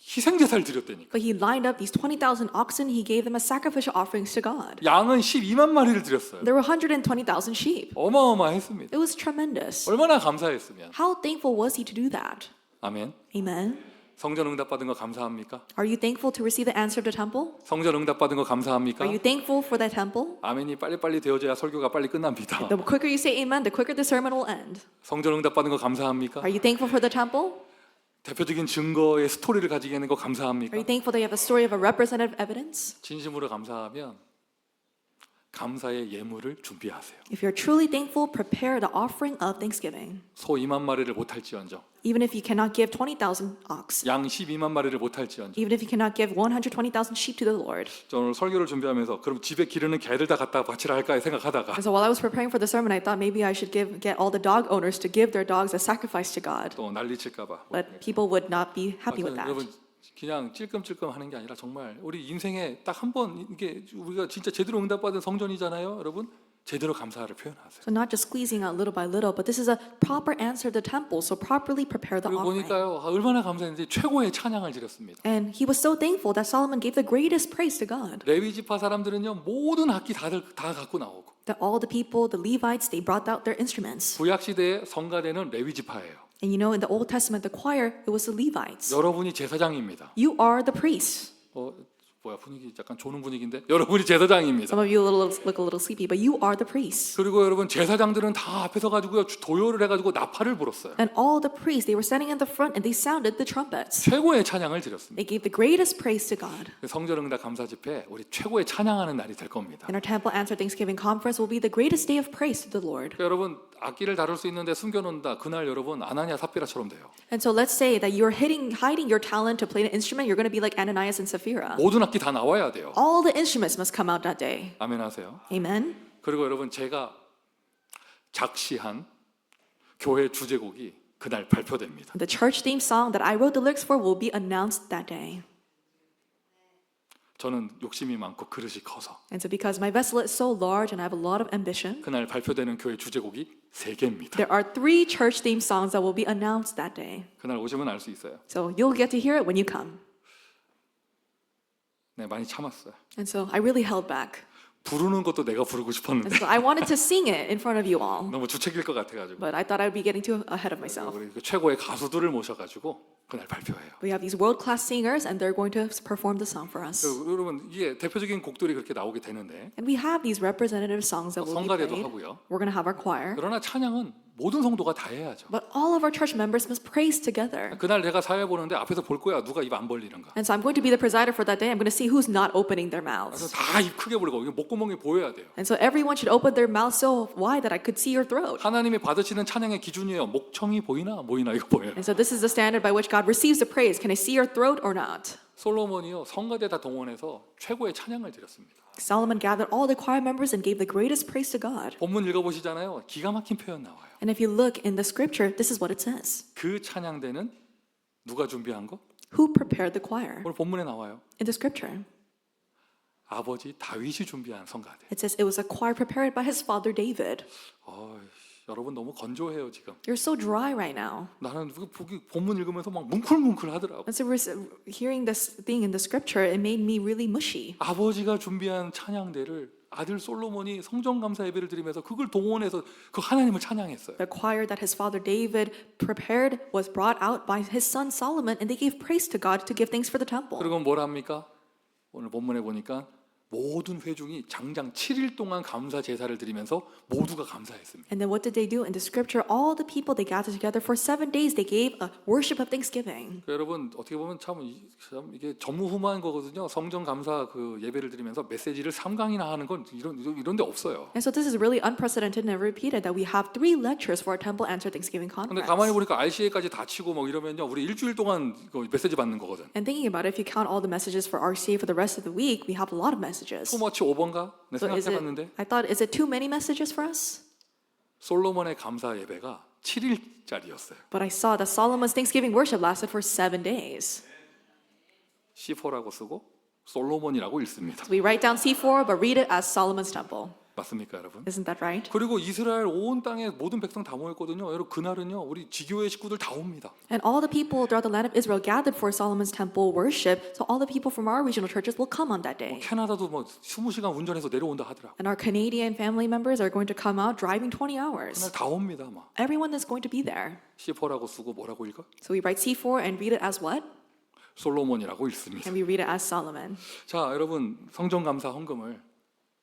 희생제사를 드렸다니까. But he lined up these 20,000 oxen, he gave them as sacrificial offerings to God. 양은 12만 마리를 드렸어요. There were 120,000 sheep. 어마어마했습니다. It was tremendous. 얼마나 감사했으면. How thankful was he to do that? 아멘. Amen. 성전 응답 받은 거 감사합니까? Are you thankful to receive the answer of the temple? 성전 응답 받은 거 감사합니까? Are you thankful for that temple? 아멘이 빨리빨리 되어져야 설교가 빨리 끝납니다. The quicker you say amen, the quicker the sermon will end. 성전 응답 받은 거 감사합니까? Are you thankful for the temple? 대표적인 증거의 스토리를 가지고 있는 거 Are 감사합니까? you thankful that you have the story of a representative evidence? 진심으로 감사하면 감사의 예물을 준비하세요. If you're truly thankful, prepare the offering of thanksgiving. 소 2만 마리를 못할지언정, Even if you cannot give 20,000 ox, 양 12만 마리를 못할지언정. even if you cannot give 120,000 sheep to the Lord. 저 오늘 설교를 준비하면서 그럼 집에 기르는 개들 다 갖다 바치라 할까 생각하다가 And so while I was preparing for the sermon, I thought maybe I should get all the dog owners to give their dogs as sacrifice to God. 또 난리칠까봐. But people would not be happy with that. 여러분 그냥 찔끔찔끔 하는 게 아니라 정말 우리 인생에 딱 한 번 이게 우리가 진짜 제대로 응답받은 성전이잖아요, 여러분. 제대로 감사를 표현하세요. So not just squeezing out little by little, but this is a proper answer to the temple. So properly prepare the 그리고 offering. 보니까요, 얼마나 감사했는지 최고의 찬양을 드렸습니다. And he was so thankful that Solomon gave the greatest praise to God. 레위 지파 사람들은요, 모든 악기 다 갖고 나오고. That all the people, the Levites, they brought out their instruments. 구약 시대의 성가대는 레위 지파예요. And you know, in the Old Testament, the choir, it was the Levites. 여러분이 제사장입니다. You are the priests. 뭐야 분위기 약간 조는 분위기인데 여러분이 제사장입니다. Some of you look a little sleepy, but you are the priests. 그리고 여러분 제사장들은 다 앞에 서 가지고요 도요를 해가지고 나팔을 불었어요. And all the priests, they were standing in the front and they sounded the trumpets. 최고의 찬양을 드렸습니다. They gave the greatest praise to God. 성전응답 감사 집회 우리 최고의 찬양하는 날이 될 겁니다. And our Temple Answer Thanksgiving Conference will be the greatest day of praise to the Lord. 여러분 악기를 다룰 수 있는데 숨겨놓는다. 그날 여러분 아나니아 삽비라처럼 돼요. And so let's say that you're hiding your talent to play an instrument, you're going to be like Ananias and Sapphira. 모든 악기 다 나와야 돼요. All the instruments must come out that day. 아멘 하세요. Amen. 그리고 여러분 제가 작시한 교회 주제곡이 그날 발표됩니다. The church theme song that I wrote the lyrics for will be announced that day. 저는 욕심이 많고 그릇이 커서 And so because my vessel is so large and I have a lot of ambition, 그날 발표되는 교회 주제곡이 3개입니다. there are 3 church theme songs that will be announced that day. 그날 오시면 알 수 있어요. So you'll get to hear it when you come. 네, 많이 참았어요. And so I really held back. 부르는 것도 내가 부르고 And 싶었는데 so I wanted to sing it in front of you all, 너무 주책일 것 같아가지고 but I thought I'd be getting too ahead of myself. 우리 그 최고의 가수들을 모셔가지고 그날 발표해요. We have these world-class singers and they're going to perform the song for us. 여러분 이게 대표적인 곡들이 그렇게 나오게 되는데 And we have these representative songs that will be 성가대도 played. 하고요. We're going to have our choir. 그러나 찬양은 모든 성도가 다 해야죠. But all of our church members must praise together. 그날 내가 사회 보는데 앞에서 볼 거야. 누가 입 안 벌리는가. And so I'm going to be the presider for that day. I'm going to see who's not opening their 그래서 mouths. 다 입 크게 벌리고 이게 목구멍이 보여야 돼요. And so everyone should open their mouth so wide that I could see your throat. 하나님이 받으시는 찬양의 기준이에요. 목청이 보이나 이거 보여요. And so this is the standard by which God receives the praise. Can I see your throat or not? 솔로몬이요 성가대 다 동원해서 최고의 찬양을 드렸습니다. Solomon gathered all the choir members and gave the greatest praise to God. 본문 읽어보시잖아요. 기가 막힌 표현 나와요. And if you look in the scripture, this is what it says. 그 찬양대는 누가 준비한 거? Who prepared the choir? 오늘 본문에 나와요. In the scripture, 아버지 다윗이 준비한 성가대. it says it was a choir prepared by his father David. 여러분 너무 건조해요 지금. You're so dry right now. 나는 보기 본문 읽으면서 막 뭉클뭉클 하더라고. And so we're hearing this thing in the scripture, it made me really mushy. 아버지가 준비한 찬양대를 아들 솔로몬이 성전 감사 예배를 드리면서 그걸 동원해서 그 하나님을 찬양했어요. The choir that his father David prepared was brought out by his son Solomon, and they gave praise to God to give thanks for the temple. 그리고 뭘 합니까? 오늘 본문에 보니까 모든 회중이 장장 7일 동안 감사 제사를 드리면서 모두가 감사했습니다. And then what did they do in the scripture? All the people they gathered together for 7 days. They gave a worship of thanksgiving. 여러분 어떻게 보면 참 이게 전무후무한 거거든요. 성전 감사 그 예배를 드리면서 메시지를 3강이나 하는 건 이런 데 없어요. And so this is really unprecedented and never repeated that we have 3 lectures for our Temple Answer Thanksgiving 근데 Conference. 가만히 보니까 RCA까지 다 치고 뭐 이러면요. 우리 일주일 동안 그 메시지 받는 거거든. And thinking about it, if you count all the messages for RCA for the rest of the week, we have a lot of messages. 투머치 오버인가? 네, So 생각해봤는데 I thought, is it too many messages for us? 솔로몬의 감사 예배가 7일짜리였어요. But I saw that Solomon's Thanksgiving worship lasted for 7 days. C4라고 쓰고 솔로몬이라고 읽습니다. So we write down C4, but read it as Solomon's temple. 맞습니까, 여러분? Isn't that right? 그리고 이스라엘 온 땅에 모든 백성 다 모였거든요. 여러분 그날은요, 우리 지교회 식구들 다 옵니다. And all the people throughout the land of Israel gathered for Solomon's temple worship. So all the people from our regional churches will come on that day. 캐나다도 뭐 20시간 운전해서 내려온다 하더라고. And our Canadian family members are going to come out driving 20 hours. 그날 다 옵니다, 막. Everyone is going to be there. C4라고 쓰고 뭐라고 읽어? So we write C4 and read it as what? 솔로몬이라고 읽습니다. And we read it as Solomon. 자, 여러분 성전 감사 헌금을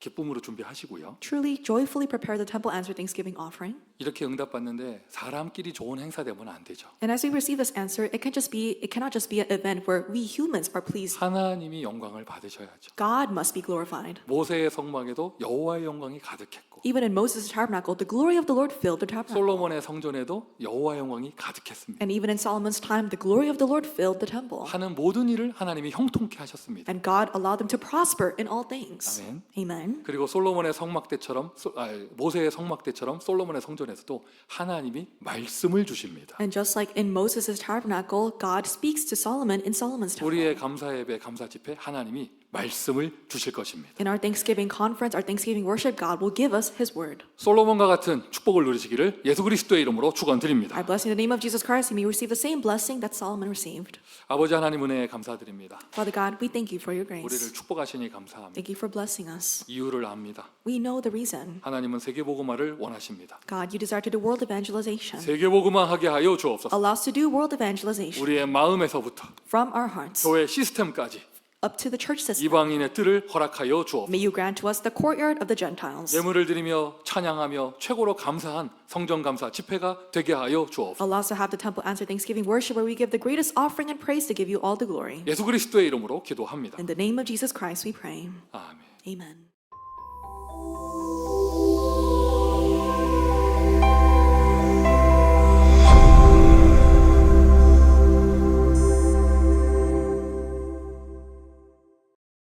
기쁨으로 준비하시고요. Truly, joyfully prepare the temple answer Thanksgiving offering. 이렇게 응답받는데 사람끼리 좋은 행사 되면 안 되죠. And as we receive this answer, it cannot just be an event where we humans are pleased. 하나님이 영광을 받으셔야죠. God must be glorified. 모세의 성막에도 여호와의 영광이 가득했고 Even in Moses' tabernacle, the glory of the Lord filled the tabernacle. 솔로몬의 성전에도 여호와의 영광이 가득했습니다. And even in Solomon's time, the glory of the Lord filled the temple. 하는 모든 일을 하나님이 형통케 하셨습니다. And God allowed them to prosper in all things. 아멘. Amen. 그리고 솔로몬의 성막대처럼 모세의 성막대처럼 솔로몬의 성전에서도 하나님이 말씀을 주십니다. And just like in Moses' tabernacle, God speaks to Solomon in Solomon's temple. 우리의 감사 예배, 감사 집회 하나님이 말씀을 주실 것입니다. In our Thanksgiving conference, our Thanksgiving worship, God will give us His word. 솔로몬과 같은 축복을 누리시기를 예수 그리스도의 이름으로 축원드립니다. I bless you in the name of Jesus Christ, and may you receive the same blessing that Solomon received. 아버지 하나님 은혜에 감사드립니다. Father God, we thank you for your 우리를 grace. 축복하시니 감사합니다. Thank you for blessing us. 이유를 압니다. We know the reason. 하나님은 세계복음화를 원하십니다. God, you desire to do world evangelization. 세계복음화하게 하여 주옵소서. Allow us to do world evangelization 우리의 마음에서부터 from our hearts 교회 시스템까지 up to the church system. 이방인의 뜰을 허락하여 주옵소서. May you grant to us the courtyard of the Gentiles. 예물을 드리며 찬양하며 최고로 감사한 성전감사 집회가 되게 하여 주옵소서. Allow us to have the temple answer Thanksgiving worship where we give the greatest offering and praise to give you all the glory. 예수 그리스도의 이름으로 기도합니다. In the name of Jesus Christ we pray. 아멘. Amen.